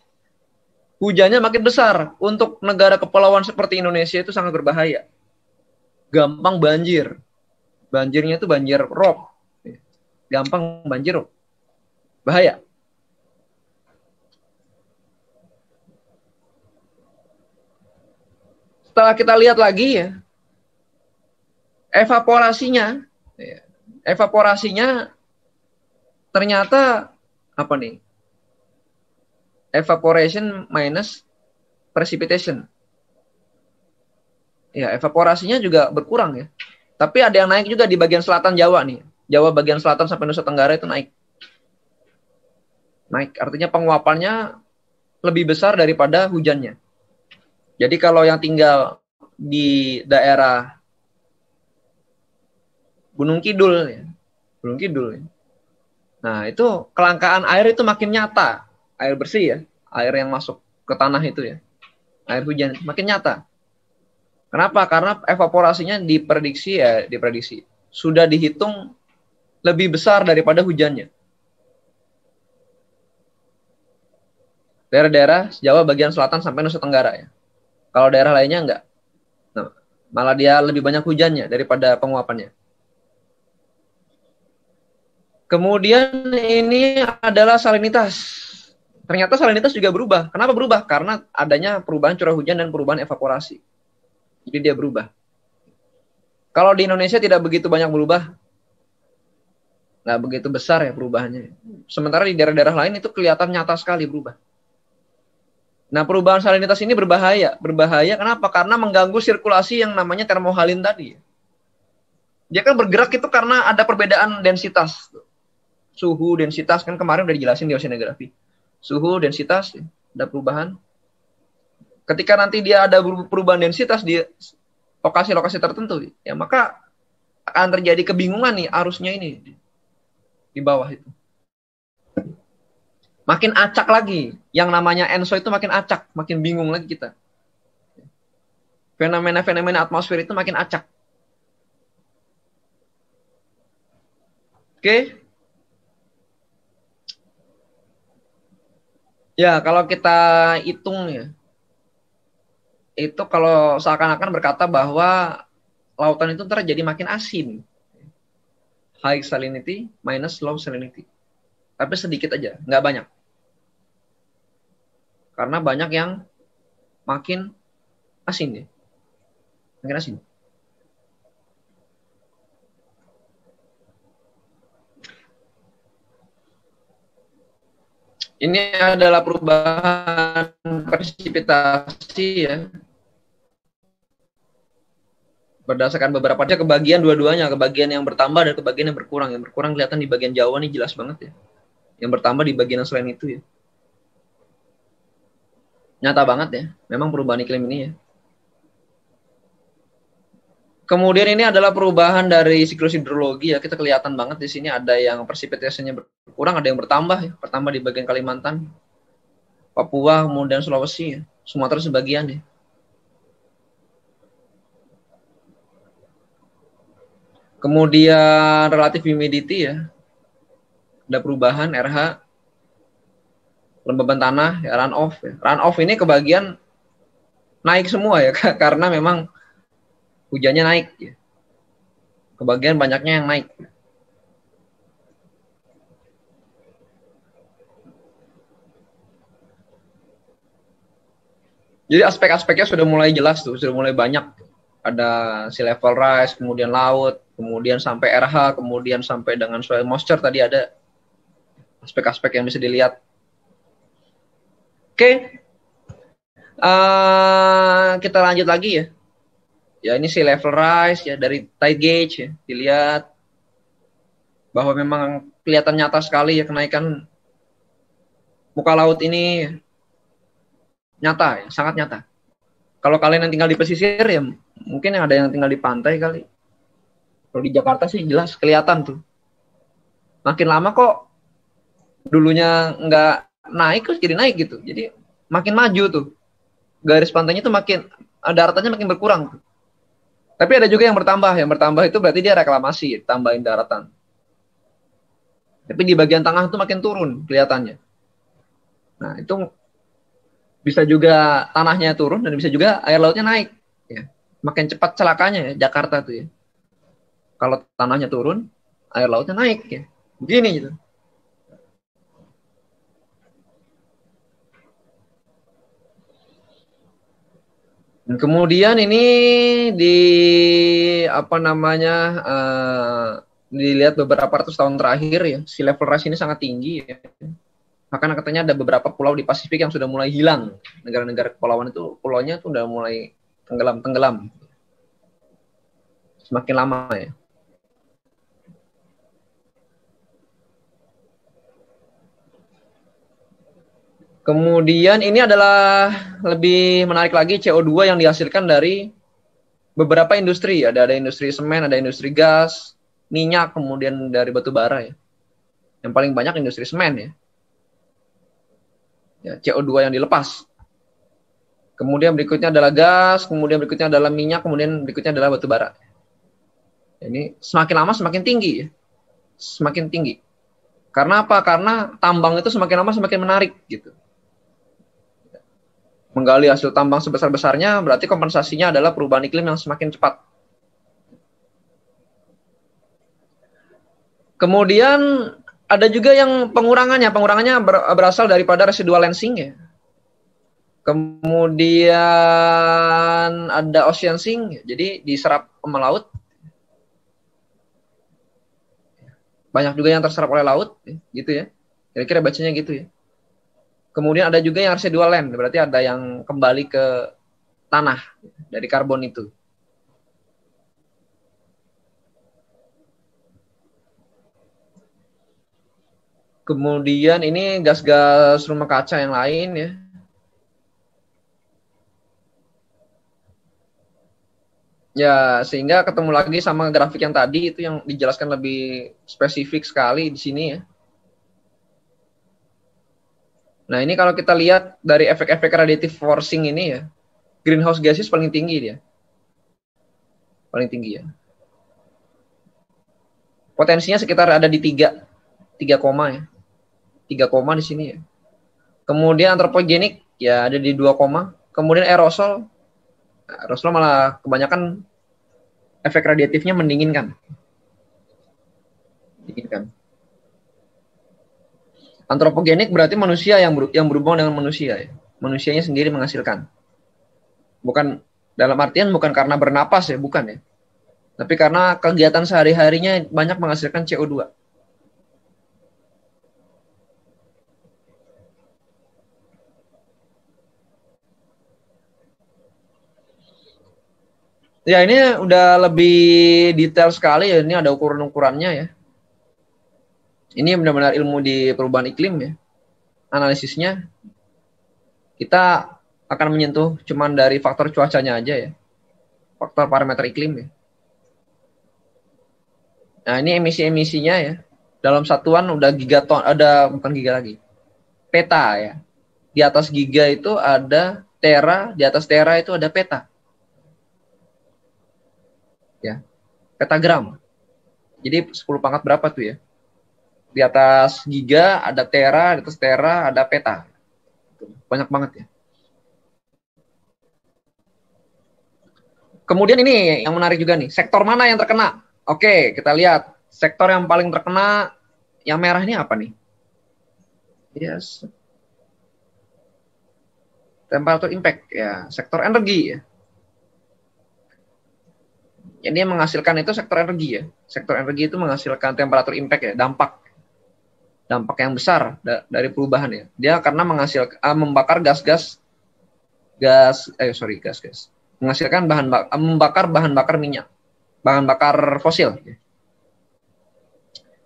hujannya makin besar. Untuk negara kepulauan seperti Indonesia itu sangat berbahaya. Gampang banjir. Banjirnya itu banjir rob. Gampang banjir rob. Bahaya. Setelah kita lihat lagi ya, evaporasinya ternyata apa nih? Evaporation minus precipitation. Ya, evaporasinya juga berkurang ya. Tapi ada yang naik juga di bagian selatan Jawa nih. Jawa bagian selatan sampai Nusa Tenggara itu naik. naik. Artinya penguapannya lebih besar daripada hujannya. Jadi kalau yang tinggal di daerah Gunung Kidul, ya, Gunung Kidul, ya. Nah itu kelangkaan air itu makin nyata, air bersih ya, air yang masuk ke tanah itu ya, air hujan makin nyata. Kenapa? Karena evaporasinya diprediksi sudah dihitung lebih besar daripada hujannya. Daerah-daerah Jawa bagian selatan sampai Nusa Tenggara ya. Kalau daerah lainnya enggak. Nah, malah dia lebih banyak hujannya daripada penguapannya. Kemudian ini adalah salinitas. Ternyata salinitas juga berubah. Kenapa berubah? Karena adanya perubahan curah hujan dan perubahan evaporasi. Jadi dia berubah. Kalau di Indonesia tidak begitu banyak berubah, nggak begitu besar ya perubahannya. Sementara di daerah-daerah lain itu kelihatan nyata sekali berubah. Nah, perubahan salinitas ini berbahaya. Berbahaya kenapa? Karena mengganggu sirkulasi yang namanya termohalin tadi. Dia kan bergerak itu karena ada perbedaan densitas. Suhu, densitas, kan kemarin udah dijelasin di oceanografi. Suhu, densitas, ada perubahan. Ketika nanti dia ada perubahan densitas di lokasi-lokasi tertentu, ya maka akan terjadi kebingungan nih arusnya ini di bawah itu. Makin acak lagi. Yang namanya ENSO itu makin acak, makin bingung lagi kita. Fenomena-fenomena atmosfer itu makin acak. Oke. Ya, kalau kita hitung ya, itu kalau seakan-akan berkata bahwa lautan itu ntar jadi makin asin. High salinity minus low salinity. Tapi sedikit aja, nggak banyak. Karena banyak yang makin asin ya. Makin asin. Ini adalah perubahan presipitasi ya. Berdasarkan beberapa kebagian dua-duanya, kebagian yang bertambah dan kebagian yang berkurang. Yang berkurang kelihatan di bagian Jawa nih jelas banget ya. Yang bertambah di bagian selain itu ya. Nyata banget ya, memang perubahan iklim ini ya. Kemudian ini adalah perubahan dari siklus hidrologi ya. Kita kelihatan banget di sini ada yang presipitasinya berkurang, ada yang bertambah ya. Bertambah di bagian Kalimantan, Papua, kemudian Sulawesi ya. Sumatera sebagian ya. Kemudian relative humidity ya. Ada perubahan RH, lembaban tanah, ya, runoff. Ya. Runoff ini kebagian naik semua ya, karena memang hujannya naik ya. Kebagian banyaknya yang naik. Jadi aspek-aspeknya sudah mulai jelas tuh, sudah mulai banyak. Ada sea level rise, kemudian laut, kemudian sampai RH, kemudian sampai dengan soil moisture tadi ada aspek-aspek yang bisa dilihat. Oke. Kita lanjut lagi ya. Ya ini sea level rise ya dari tide gauge ya, dilihat bahwa memang kelihatan nyata sekali ya kenaikan muka laut ini nyata ya, sangat nyata. Kalau kalian yang tinggal di pesisir ya mungkin yang ada yang tinggal di pantai kali. Kalau di Jakarta sih jelas kelihatan tuh. Makin lama kok dulunya nggak naik terus jadi naik gitu. Jadi makin maju tuh. Garis pantainya tuh makin daratannya makin berkurang tuh. Tapi ada juga yang bertambah. Yang bertambah itu berarti dia reklamasi, tambahin daratan. Tapi di bagian tengah itu makin turun kelihatannya. Nah, itu bisa juga tanahnya turun dan bisa juga air lautnya naik. Ya. Makin cepat celakanya ya Jakarta tuh ya. Kalau tanahnya turun, air lautnya naik ya. Begini gitu. Dan kemudian ini di apa namanya dilihat beberapa ratus tahun terakhir ya, sea level rise ini sangat tinggi ya. Bahkan katanya ada beberapa pulau di Pasifik yang sudah mulai hilang. Negara-negara kepulauan itu pulaunya tuh udah mulai tenggelam. Semakin lama ya. Kemudian ini adalah lebih menarik lagi CO2 yang dihasilkan dari beberapa industri. Ada industri semen, ada industri gas, minyak, kemudian dari batu bara ya. Yang paling banyak industri semen ya. Ya, CO2 yang dilepas. Kemudian berikutnya adalah gas, kemudian berikutnya adalah minyak, kemudian berikutnya adalah batu bara. Ini semakin lama semakin tinggi ya. Semakin tinggi. Karena apa? Karena tambang itu semakin lama semakin menarik gitu. Menggali hasil tambang sebesar-besarnya berarti kompensasinya adalah perubahan iklim yang semakin cepat. Kemudian ada juga yang pengurangannya berasal daripada residual lensing ya. Kemudian ada ocean sink, jadi diserap sama laut. Banyak juga yang terserap oleh laut, gitu ya. Kira-kira bacanya gitu ya. Kemudian ada juga yang residual land, berarti ada yang kembali ke tanah dari karbon itu. Kemudian ini gas-gas rumah kaca yang lain ya. Ya, sehingga ketemu lagi sama grafik yang tadi itu yang dijelaskan lebih spesifik sekali di sini ya. Nah, ini kalau kita lihat dari efek-efek radiative forcing ini ya, greenhouse gases paling tinggi dia. Paling tinggi ya. Potensinya sekitar ada di 3 koma ya. 3 koma di sini ya. Kemudian antropogenik ya ada di 2 koma. Kemudian aerosol. Aerosol malah kebanyakan efek radiatifnya mendinginkan. Mendinginkan. Antropogenik berarti manusia yang berhubungan dengan manusia ya. Manusianya sendiri menghasilkan. Bukan dalam artian bukan karena bernapas ya, bukan ya. Tapi karena kegiatan sehari-harinya banyak menghasilkan CO2. Ya ini udah lebih detail sekali ya, ini ada ukuran-ukurannya ya. Ini benar-benar ilmu di perubahan iklim ya. Analisisnya kita akan menyentuh cuman dari faktor cuacanya aja ya. Faktor parameter iklim ya. Nah, ini emisi-emisinya ya. Dalam satuan udah gigaton, ada bukan giga lagi. Peta ya. Di atas giga itu ada tera, di atas tera itu ada peta. Ya. Petagram. Jadi 10 pangkat berapa tuh ya? Di atas giga ada tera, di atas tera ada peta. Banyak banget ya. Kemudian ini yang menarik juga nih, sektor mana yang terkena? Oke, kita lihat sektor yang paling terkena yang merah ini apa nih? Yes. Temperature impact ya, sektor energi ya. Jadi yang menghasilkan itu sektor energi ya. Sektor energi itu menghasilkan temperature impact ya, dampak yang besar dari perubahan ya. Dia karena membakar gas. Menghasilkan membakar bahan bakar minyak, bahan bakar fosil.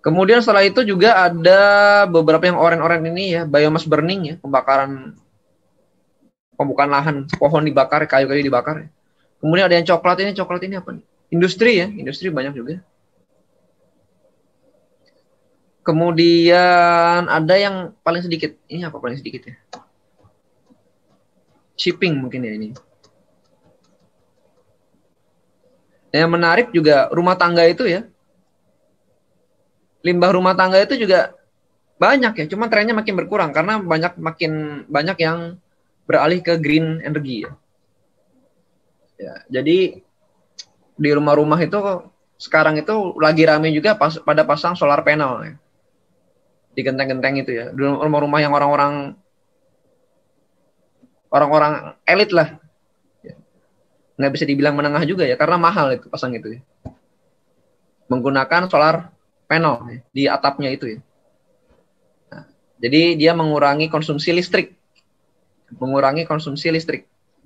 Kemudian setelah itu juga ada beberapa yang oranye-oranye ini ya, biomass burning ya, pembukaan lahan, pohon dibakar, kayu-kayu dibakar. Kemudian ada yang coklat ini apa nih? Industri ya, industri banyak juga. Kemudian ada yang paling sedikit. Ini apa paling sedikit ya? Shipping mungkin ya ini. Yang menarik juga rumah tangga itu ya. Limbah rumah tangga itu juga banyak ya. Cuma trennya makin berkurang karena makin banyak yang beralih ke green energy ya. Ya, jadi di rumah-rumah itu sekarang itu lagi rame juga pada pasang solar panel ya. Di genteng-genteng itu ya. Di rumah-rumah yang orang-orang elit lah. Nggak bisa dibilang menengah juga ya, karena mahal itu pasang itu ya. Menggunakan solar panel ya, di atapnya itu ya. Nah, jadi dia mengurangi konsumsi listrik.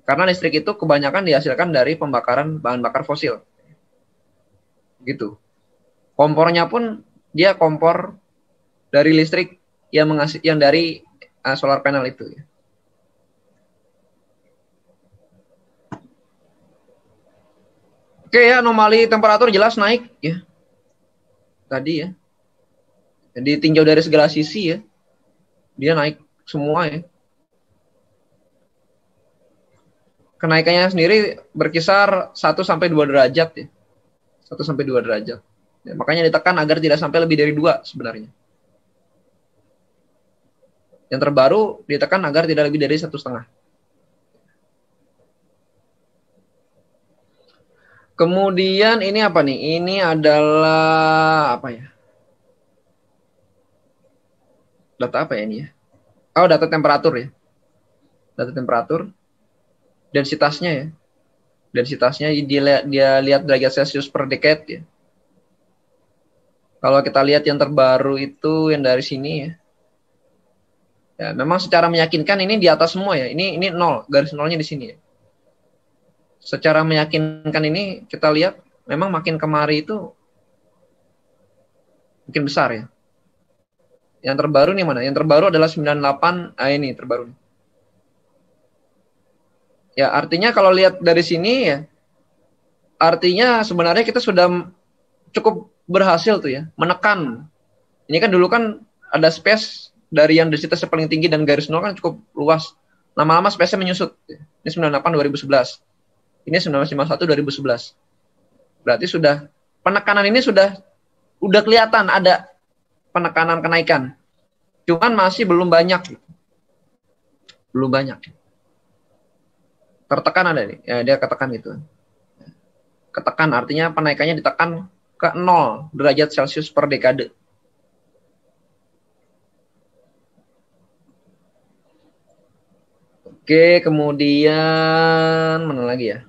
Karena listrik itu kebanyakan dihasilkan dari pembakaran bahan bakar fosil. Gitu. Kompornya pun dia kompor dari listrik yang dari solar panel itu ya. Oke ya, anomali temperatur jelas naik ya. Tadi ya. Jadi tinjau dari segala sisi ya. Dia naik semua ya. Kenaikannya sendiri berkisar 1 sampai 2 derajat ya. 1 sampai 2 derajat. Ya, makanya ditekan agar tidak sampai lebih dari 2 sebenarnya. Yang terbaru ditekan agar tidak lebih dari 1,5. Kemudian ini apa nih? Ini adalah apa ya? Data apa ya ini ya? Oh, data temperatur ya. Data temperatur. Densitasnya ya. Densitasnya dia lihat derajat Celcius per decade ya. Kalau kita lihat yang terbaru itu yang dari sini ya. Ya, memang secara meyakinkan ini di atas semua ya. Ini nol, garis nolnya di sini ya. Secara meyakinkan ini kita lihat memang makin kemari itu makin besar ya. Yang terbaru nih mana? Yang terbaru adalah 98, ini terbaru. Ya, artinya kalau lihat dari sini ya, artinya sebenarnya kita sudah cukup berhasil tuh ya, menekan. Ini kan dulu kan ada space dari yang densitasnya paling tinggi dan garis nol kan cukup luas. Lama-lama space-nya menyusut. Ini 98 2011. Ini 1951 2011. Berarti sudah penekanan ini udah kelihatan ada penekanan kenaikan. Cuman masih belum banyak. Belum banyak. Tertekan ada nih. Ya, dia ketekan gitu. Ketekan artinya penaikannya ditekan ke 0 derajat Celcius per dekade. Oke, kemudian mana lagi ya?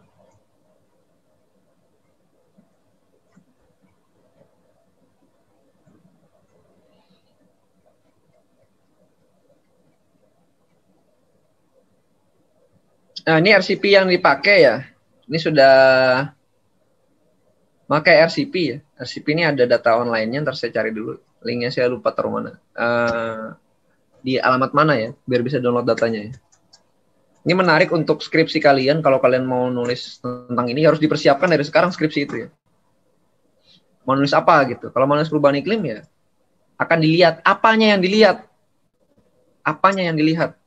Nah, ini RCP yang dipakai ya. Ini sudah pakai RCP ya. RCP ini ada data online-nya, ntar saya cari dulu. Linknya saya lupa taruh mana. Di alamat mana ya, biar bisa download datanya ya. Ini menarik untuk skripsi kalian. Kalau kalian mau nulis tentang ini, harus dipersiapkan dari sekarang skripsi itu ya. Mau nulis apa gitu. Kalau mau nulis perubahan iklim ya, akan dilihat. Apanya yang dilihat? Apanya yang dilihat?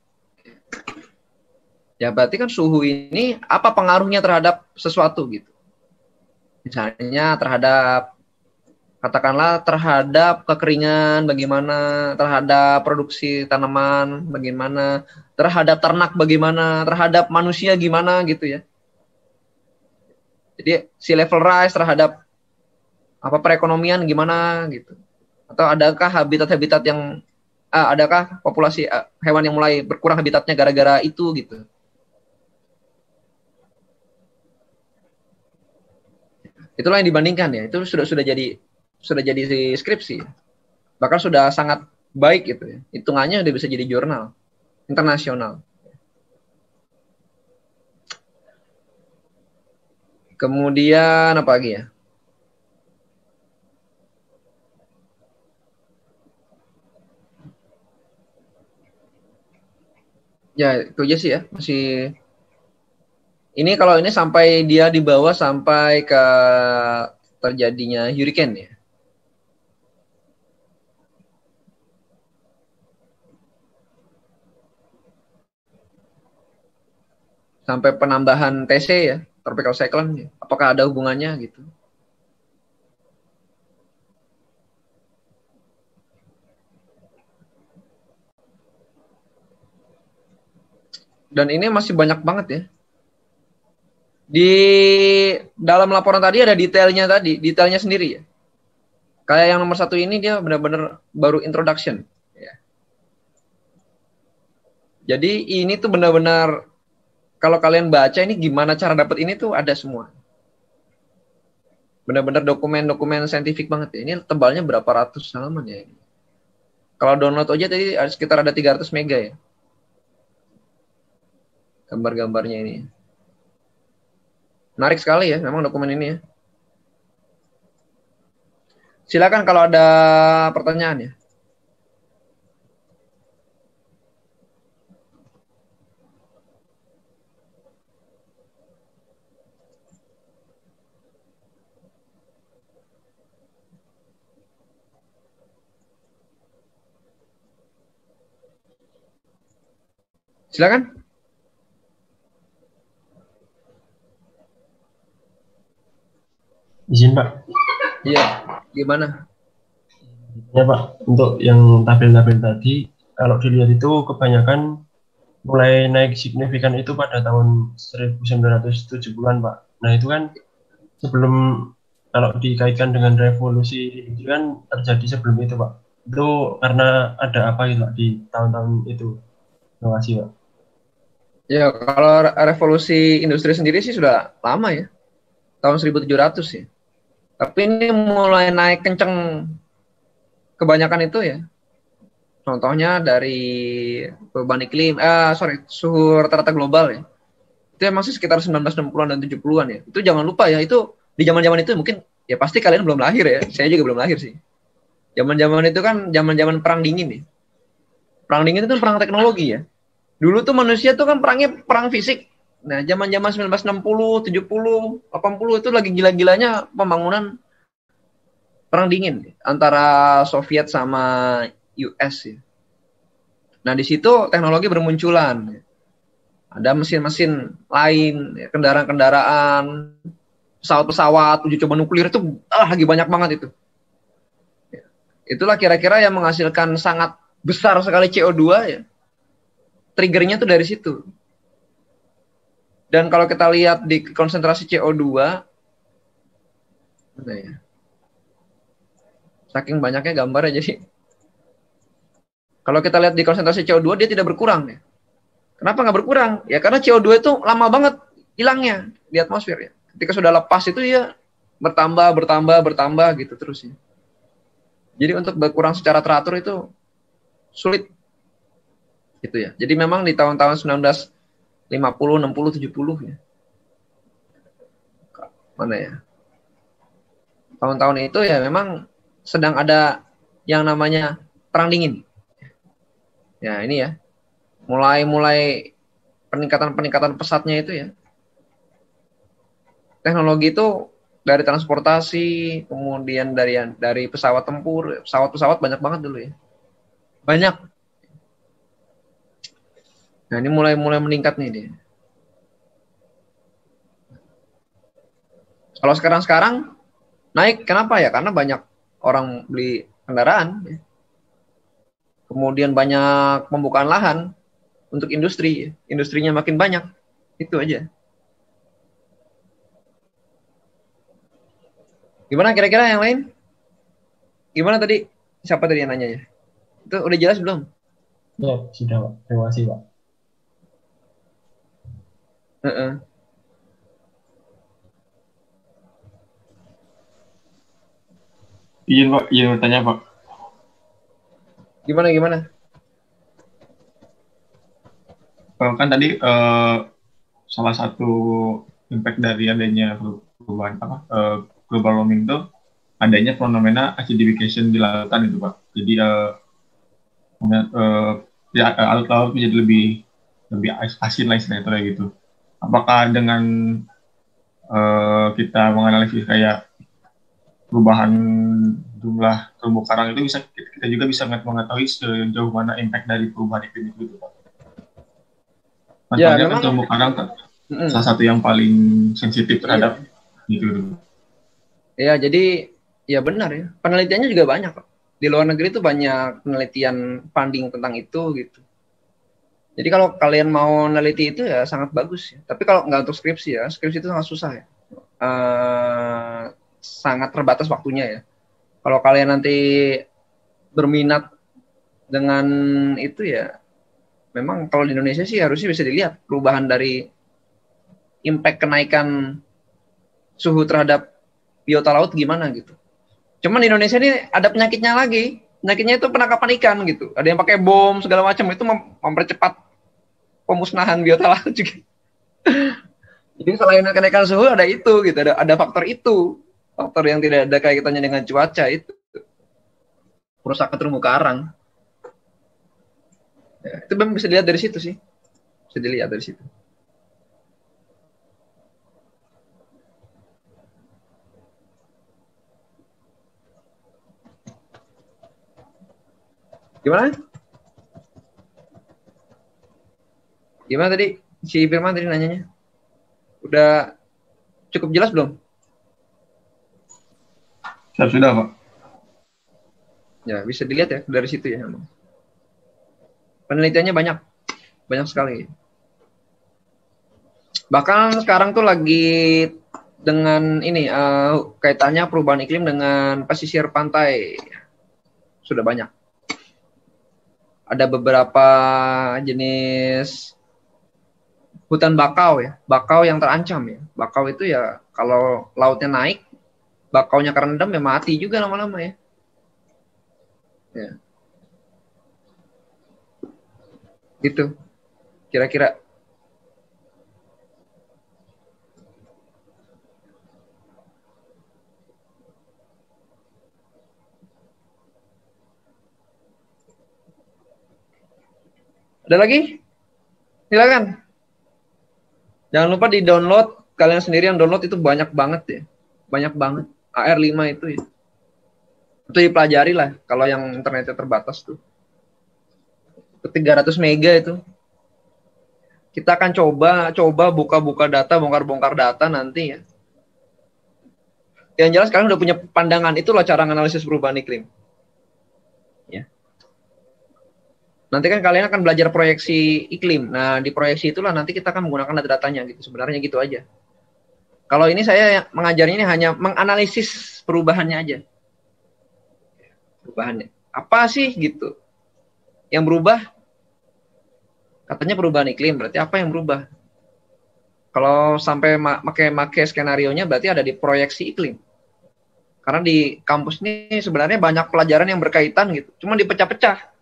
Ya berarti kan suhu ini, apa pengaruhnya terhadap sesuatu gitu. Misalnya terhadap, katakanlah terhadap kekeringan bagaimana, terhadap produksi tanaman bagaimana, terhadap ternak bagaimana, terhadap manusia gimana gitu ya. Jadi sea level rise terhadap apa perekonomian gimana gitu. Atau adakah habitat-habitat yang adakah populasi hewan yang mulai berkurang habitatnya gara-gara itu gitu. Itulah yang dibandingkan ya. Itu sudah jadi skripsi. Bahkan sudah sangat baik gitu ya. Hitungannya udah bisa jadi jurnal internasional. Kemudian apa lagi ya? Ya itu aja sih ya. Masih ini kalau ini sampai dia dibawa sampai ke terjadinya hurricane ya. Sampai penambahan TC ya, tropical cyclone ya. Apakah ada hubungannya gitu? Dan ini masih banyak banget ya. Di dalam laporan tadi ada detailnya sendiri ya. Kayak yang nomor 1 ini dia benar-benar baru introduction. Ya. Jadi ini tuh benar-benar kalau kalian baca ini gimana cara dapat ini tuh ada semua. Benar-benar dokumen-dokumen saintifik banget ya. Ini tebalnya berapa ratus halaman ya. Kalau download aja tadi sekitar ada 300 mega ya. Gambar-gambarnya ini. Menarik sekali ya memang dokumen ini ya. Silakan kalau ada pertanyaan ya. Silakan. Izin Pak. Iya, gimana? Ya Pak, untuk yang tabel-tabel tadi, kalau dilihat itu kebanyakan mulai naik signifikan itu pada tahun 1970-an Pak. Nah itu kan sebelum, kalau dikaitkan dengan revolusi itu kan terjadi sebelum itu Pak. Itu karena ada apa gitu Pak di tahun-tahun itu? Terima kasih Pak. Ya, kalau revolusi industri sendiri sih sudah lama ya, tahun 1700 ya. Tapi ini mulai naik kenceng kebanyakan itu ya. Contohnya dari perubahan iklim, suhu rata-rata global ya. Itu emang sih sekitar 1960-an dan 70-an ya. Itu jangan lupa ya, itu di zaman-zaman itu mungkin ya pasti kalian belum lahir ya. Saya juga belum lahir sih. Zaman-zaman itu kan zaman-zaman perang dingin ya. Perang dingin itu kan perang teknologi ya. Dulu tuh manusia tuh kan perangnya perang fisik. Nah, zaman-zaman 1960, 70, 80 itu lagi gila-gilanya pembangunan perang dingin antara Soviet sama US ya. Nah, di situ teknologi bermunculan. Ada mesin-mesin lain, ya, kendaraan-kendaraan, pesawat-pesawat, uji coba nuklir itu lagi banyak banget itu. Itulah kira-kira yang menghasilkan sangat besar sekali CO2 ya. Triggernya tuh dari situ. Dan kalau kita lihat di konsentrasi CO2, nah ya, saking banyaknya gambar ya, jadi kalau kita lihat di konsentrasi CO2 dia tidak berkurang ya. Kenapa nggak berkurang? Ya karena CO2 itu lama banget hilangnya di atmosfer ya. Ketika sudah lepas itu ya bertambah, bertambah, bertambah gitu terus ya. Jadi untuk berkurang secara teratur itu sulit gitu ya. Jadi memang di tahun-tahun 1950, 60, 70 ya. Mana ya? Tahun-tahun itu ya memang sedang ada yang namanya perang dingin. Ya ini ya. Mulai peningkatan pesatnya itu ya. Teknologi itu dari transportasi, kemudian dari pesawat tempur, pesawat-pesawat banyak banget dulu ya. Banyak. Nah, ini mulai meningkat nih dia. Kalau sekarang naik, kenapa ya? Karena banyak orang beli kendaraan, ya. Kemudian banyak pembukaan lahan untuk industri, ya. Industrinya makin banyak, itu aja. Gimana kira-kira yang lain? Gimana tadi? Siapa tadi yang nanya ya? Itu udah jelas belum? Ya, sudah Pak. Terima kasih Pak. Uh-uh. Izin Pak, izin bertanya Pak. Gimana? Kan tadi salah satu impact dari adanya perubahan global warming itu adanya fenomena acidification di lautan itu Pak. Jadi laut menjadi lebih asin lah istilahnya kayak gitu. Apakah dengan kita menganalisis kayak perubahan jumlah terumbu karang itu kita juga bisa mengetahui sejauh mana impact dari perubahan iklim itu Pak. Ya, Contohnya kan memang. terumbu karang salah satu yang paling sensitif terhadap itu. Ya, jadi ya benar ya. Penelitiannya juga banyak kok. Di luar negeri itu banyak penelitian funding tentang itu gitu. Jadi kalau kalian mau neliti itu ya sangat bagus ya. Tapi kalau nggak untuk skripsi ya, skripsi itu sangat susah ya. Sangat terbatas waktunya ya. Kalau kalian nanti berminat dengan itu ya, memang kalau di Indonesia sih harusnya bisa dilihat perubahan dari impact kenaikan suhu terhadap biota laut gimana gitu. Cuman di Indonesia ini ada penyakitnya lagi. Penyakitnya itu penangkapan ikan gitu. Ada yang pakai bom segala macam itu mempercepat pemusnahan biota laut juga. Jadi selain kenaikan suhu ada itu gitu, ada faktor itu. Faktor yang tidak ada kaitannya dengan cuaca itu. Perusakan terumbu karang. Ya, itu memang bisa dilihat dari situ sih. Bisa dilihat dari situ. Gimana? Gimana tadi si Firman tadi nanyanya? Udah cukup jelas belum? Sudah, Pak. Ya, bisa dilihat ya dari situ ya. Penelitiannya banyak sekali. Bahkan sekarang tuh lagi dengan ini kaitannya perubahan iklim dengan pesisir pantai sudah banyak. Ada beberapa jenis hutan bakau ya, bakau yang terancam ya. Bakau itu ya kalau lautnya naik, bakaunya kerendam ya mati juga lama-lama ya. Ya. Gitu. Kira-kira. Ada lagi? Silakan. Jangan lupa di-download, kalian sendiri yang download itu banyak banget ya. Banyak banget. AR5 itu ya. Itu dipelajari lah kalau yang internetnya terbatas tuh. 300 mega itu. Kita akan coba buka-buka data, bongkar-bongkar data nanti ya. Yang jelas kalian udah punya pandangan, itulah cara analisis perubahan iklim. Ya. Nanti kan kalian akan belajar proyeksi iklim. Nah, di proyeksi itulah nanti kita akan menggunakan data-datanya gitu. Sebenarnya gitu aja. Kalau ini saya mengajarnya ini hanya menganalisis perubahannya aja. Perubahannya. Apa sih gitu? Yang berubah? Katanya perubahan iklim, berarti apa yang berubah? Kalau sampai make skenario-nya berarti ada di proyeksi iklim. Karena di kampus ini sebenarnya banyak pelajaran yang berkaitan gitu. Cuma dipecah-pecah.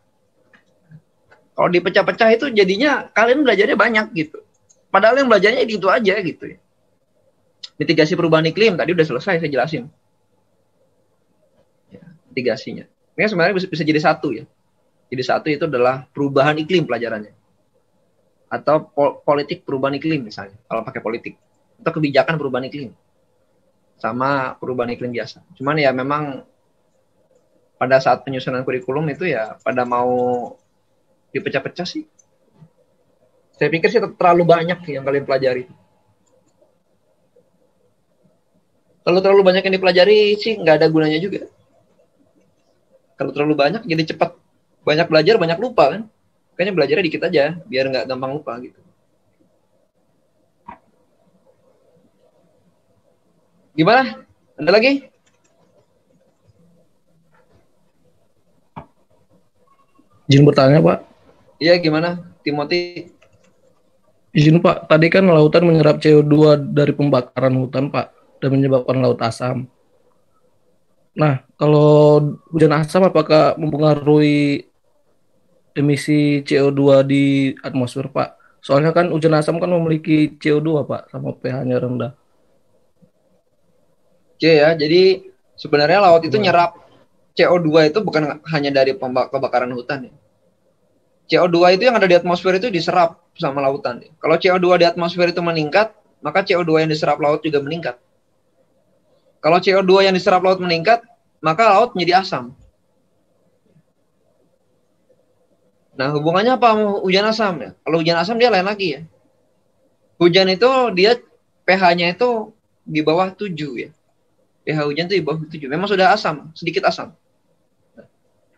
Kalau dipecah-pecah itu jadinya kalian belajarnya banyak gitu. Padahal yang belajarnya itu aja gitu ya. Mitigasi perubahan iklim tadi udah selesai saya jelasin. Ya, mitigasinya. Ini sebenarnya bisa jadi satu ya. Jadi satu itu adalah perubahan iklim pelajarannya. Atau politik perubahan iklim misalnya. Kalau pakai politik. Atau kebijakan perubahan iklim. Sama perubahan iklim biasa. Cuman ya memang pada saat penyusunan kurikulum itu ya pada mau dipecah-pecah sih. Saya pikir sih terlalu banyak yang kalian pelajari. Kalau terlalu banyak yang dipelajari sih nggak ada gunanya juga. Kalau terlalu banyak jadi cepat. Banyak belajar, banyak lupa kan. Kayaknya belajarnya dikit aja, biar nggak gampang lupa gitu. Gimana? Ada lagi? Izin bertanya, Pak. Iya, gimana? Timothy? Izin, Pak. Tadi kan lautan menyerap CO2 dari pembakaran hutan, Pak, dan menyebabkan laut asam. Nah, kalau hujan asam apakah mempengaruhi emisi CO2 di atmosfer, Pak? Soalnya kan hujan asam kan memiliki CO2, Pak, sama pH-nya rendah. Oke ya, jadi sebenarnya laut itu nyerap CO2 itu bukan hanya dari kebakaran hutan ya. CO2 itu yang ada di atmosfer itu diserap sama lautan. Kalau CO2 di atmosfer itu meningkat, maka CO2 yang diserap laut juga meningkat. Kalau CO2 yang diserap laut meningkat, maka laut menjadi asam. Nah, hubungannya apa sama hujan asam ya? Kalau hujan asam dia lain lagi ya. Hujan itu dia pH-nya itu di bawah 7 ya. pH hujan itu di bawah 7. Memang sudah asam, sedikit asam.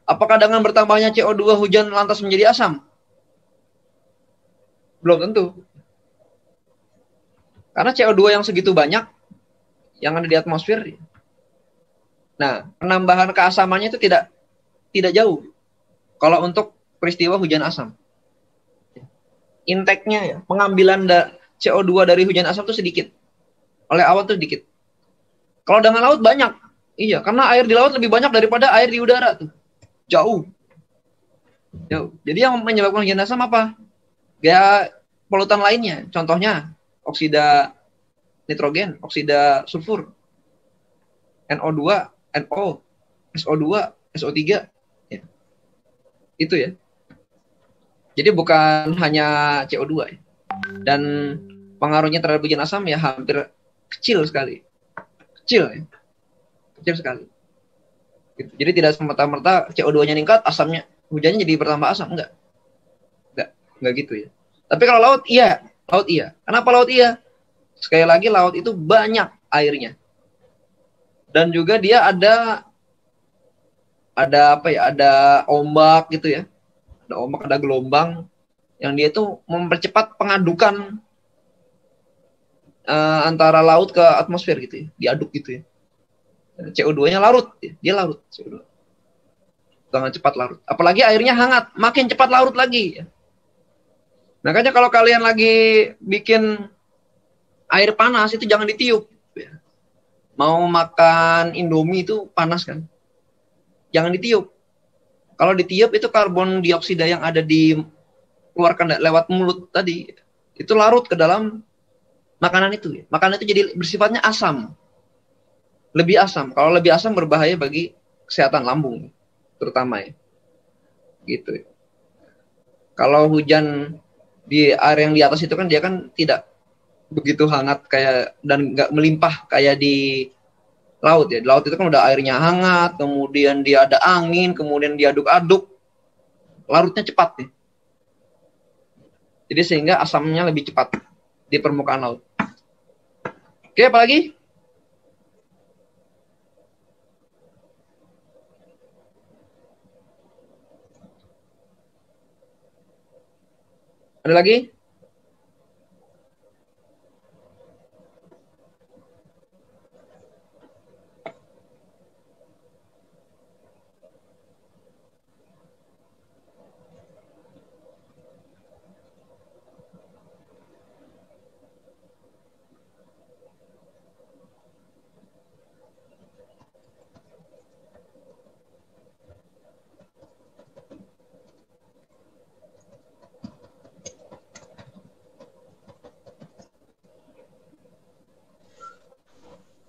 Apakah dengan bertambahnya CO2 hujan lantas menjadi asam? Belum tentu. Karena CO2 yang segitu banyak yang ada di atmosfer. Nah, penambahan keasamannya itu tidak jauh. Kalau untuk peristiwa hujan asam. Intake-nya ya, pengambilan CO2 dari hujan asam itu sedikit. Oleh awan itu sedikit. Kalau dengan laut banyak. Iya, karena air di laut lebih banyak daripada air di udara tuh. Jauh. Jadi yang menyebabkan hujan asam apa? Ya polutan lainnya. Contohnya oksida nitrogen, oksida sulfur, NO2, NO, SO2, SO3. Ya. Itu ya. Jadi bukan hanya CO2 ya. Dan pengaruhnya terhadap hujan asam ya hampir kecil sekali. Kecil sekali. Gitu. Jadi tidak semata-merta CO2-nya meningkat, asamnya hujannya jadi bertambah asam, enggak gitu ya. Tapi kalau laut iya, laut iya. Kenapa laut iya? Sekali lagi laut itu banyak airnya. Dan juga dia ada apa ya? Ada ombak gitu ya. Ada ombak, ada gelombang yang dia itu mempercepat pengadukan antara laut ke atmosfer gitu ya, diaduk gitu ya. CO2-nya larut, dia larut CO2. Sangat cepat larut. Apalagi airnya hangat, makin cepat larut lagi. Makanya kalau kalian lagi bikin air panas itu jangan ditiup. Mau makan Indomie itu panas kan? Jangan ditiup. Kalau ditiup itu karbon dioksida yang ada di keluarkan lewat mulut tadi itu larut ke dalam makanan itu. Makanan itu jadi bersifatnya asam. Lebih asam. Kalau lebih asam berbahaya bagi kesehatan lambung terutama ya. Gitu. Kalau hujan di air yang di atas itu kan dia kan tidak begitu hangat kayak dan nggak melimpah kayak di laut ya. Di laut itu kan udah airnya hangat, kemudian dia ada angin, kemudian diaduk-aduk, larutnya cepat nih. Jadi sehingga asamnya lebih cepat di permukaan laut. Oke, apa lagi? Ada lagi?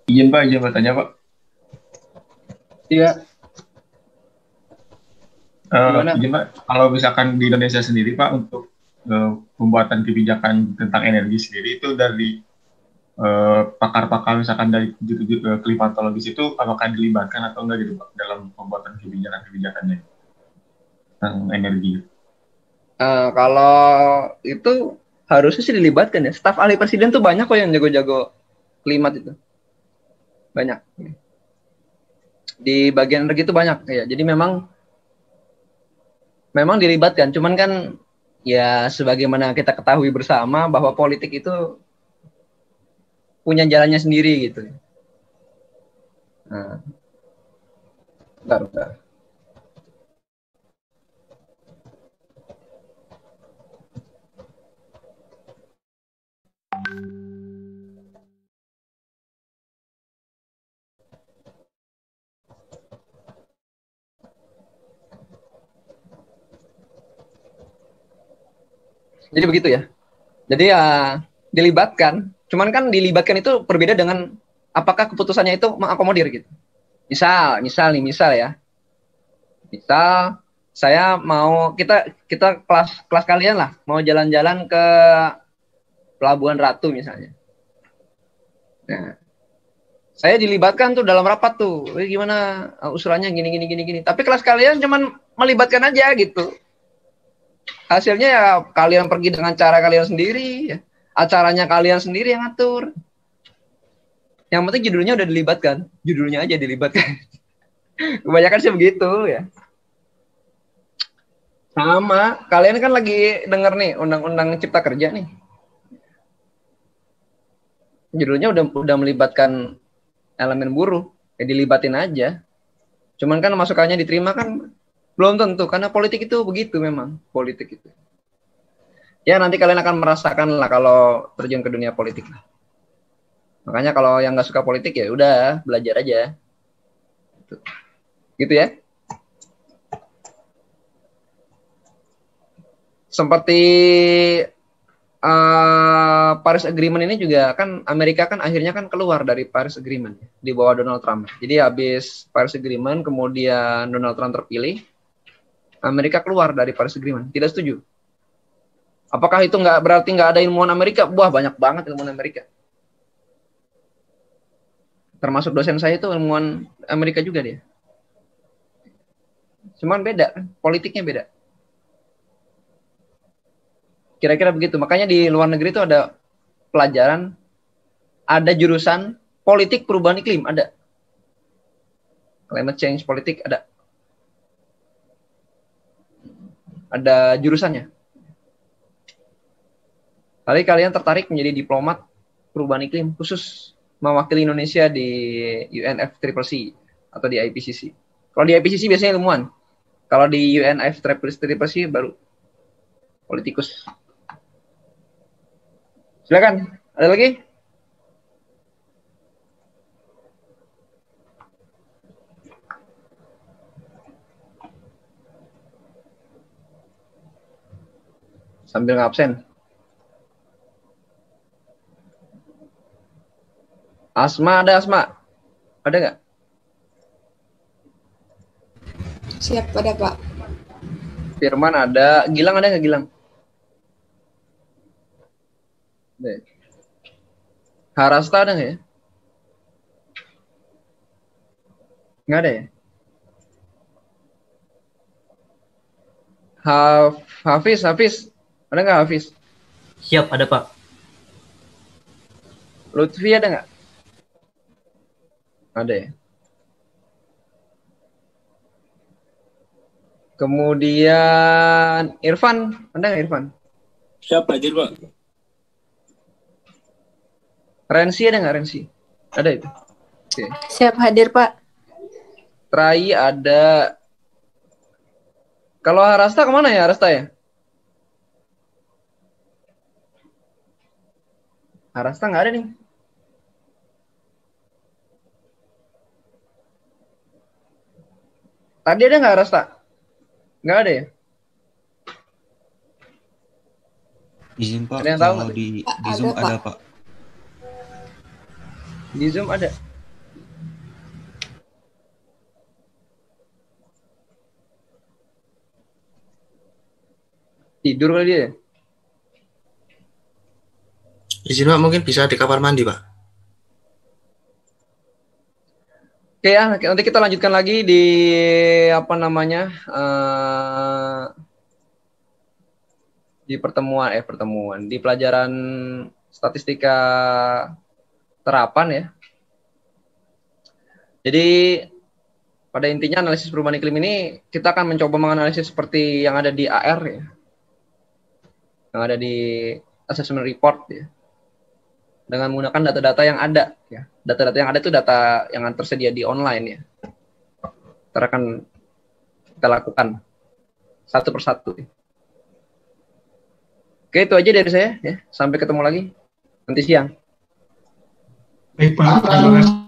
Izin bertanya Pak. Iya. Izin Pak, kalau misalkan di Indonesia sendiri Pak untuk pembuatan kebijakan tentang energi sendiri itu dari pakar-pakar misalkan dari klimatologis itu apakah dilibatkan atau enggak gitu Pak dalam pembuatan kebijakan-kebijakannya tentang energi? Kalau itu harusnya sih dilibatkan ya. Staf ahli presiden tuh banyak kok yang jago-jago klimat itu. Banyak. Di bagian energi itu banyak ya. Jadi memang dilibatkan. Cuman kan ya sebagaimana kita ketahui bersama bahwa politik itu punya jalannya sendiri gitu. Nah, bentar. Jadi begitu ya. Jadi ya dilibatkan. Cuman kan dilibatkan itu berbeda dengan apakah keputusannya itu mengakomodir gitu. Misal ya. Misal saya mau kita kelas kalian lah mau jalan-jalan ke Pelabuhan Ratu misalnya. Nah, saya dilibatkan tuh dalam rapat tuh. Gimana usulannya gini. Tapi kelas kalian cuman melibatkan aja gitu. Hasilnya ya kalian pergi dengan cara kalian sendiri, ya. Acaranya kalian sendiri yang atur. Yang penting judulnya udah dilibatkan, judulnya aja dilibatkan. Kebanyakan sih begitu ya. Sama, kalian kan lagi denger nih Undang-Undang Cipta Kerja nih. Judulnya udah melibatkan elemen buruh, ya dilibatin aja. Cuman kan masukannya diterima kan belum tentu, karena politik itu begitu memang, politik itu. Ya nanti kalian akan merasakan lah kalau terjun ke dunia politik lah. Makanya kalau yang nggak suka politik ya udah belajar aja. Gitu ya. Seperti Paris Agreement ini juga kan Amerika kan akhirnya kan keluar dari Paris Agreement di bawah Donald Trump. Jadi habis Paris Agreement kemudian Donald Trump terpilih, Amerika keluar dari Paris Agreement, tidak setuju. Apakah itu berarti nggak ada ilmuwan Amerika? Wah, banyak banget ilmuwan Amerika. Termasuk dosen saya itu ilmuwan Amerika juga dia. Cuman beda, politiknya beda. Kira-kira begitu. Makanya di luar negeri itu ada pelajaran, ada jurusan politik perubahan iklim, ada. Climate change politik ada. Ada jurusannya. Kali kalian tertarik menjadi diplomat perubahan iklim khusus mewakili Indonesia di UNFCCC atau di IPCC. Kalau di IPCC biasanya ilmuwan. Kalau di UNFCCC baru politikus. Silakan. Ada lagi? Sambil ngabsen. Asma ada Asma? Ada nggak? Siap, ada Pak. Firman ada. Gilang ada nggak Gilang? Ada. Harasta ada nggak ya? Nggak ada ya? Hafiz. Ada nggak Hafiz? Siap, ada Pak. Lutfi ada nggak? Ada ya. Kemudian Irfan, ada nggak Irfan? Siap, hadir Pak. Rensi ada nggak Rensi? Ada itu. Oke. Siap, hadir Pak. Trai ada. Kalau Harasta kemana ya Harasta ya? Harasta nggak ada nih. Tadi ada nggak Harasta? Nggak ada ya? Izin Pak, Ada yang tahu kalau nggak? di Zoom Ada, ada Pak. Di Zoom ada. Tidur kali dia. Izin Pak, mungkin bisa di kamar mandi Pak. Oke ya, nanti kita lanjutkan lagi di apa namanya di pertemuan di pelajaran statistika terapan ya. Jadi pada intinya analisis perubahan iklim ini kita akan mencoba menganalisis seperti yang ada di AR ya, yang ada di assessment report ya, dengan menggunakan data-data yang ada ya. Data-data yang ada itu data yang tersedia di online ya. Kita akan kita lakukan satu persatu. Oke, itu aja dari saya ya. Sampai ketemu lagi nanti siang. Baik Pak, terima kasih.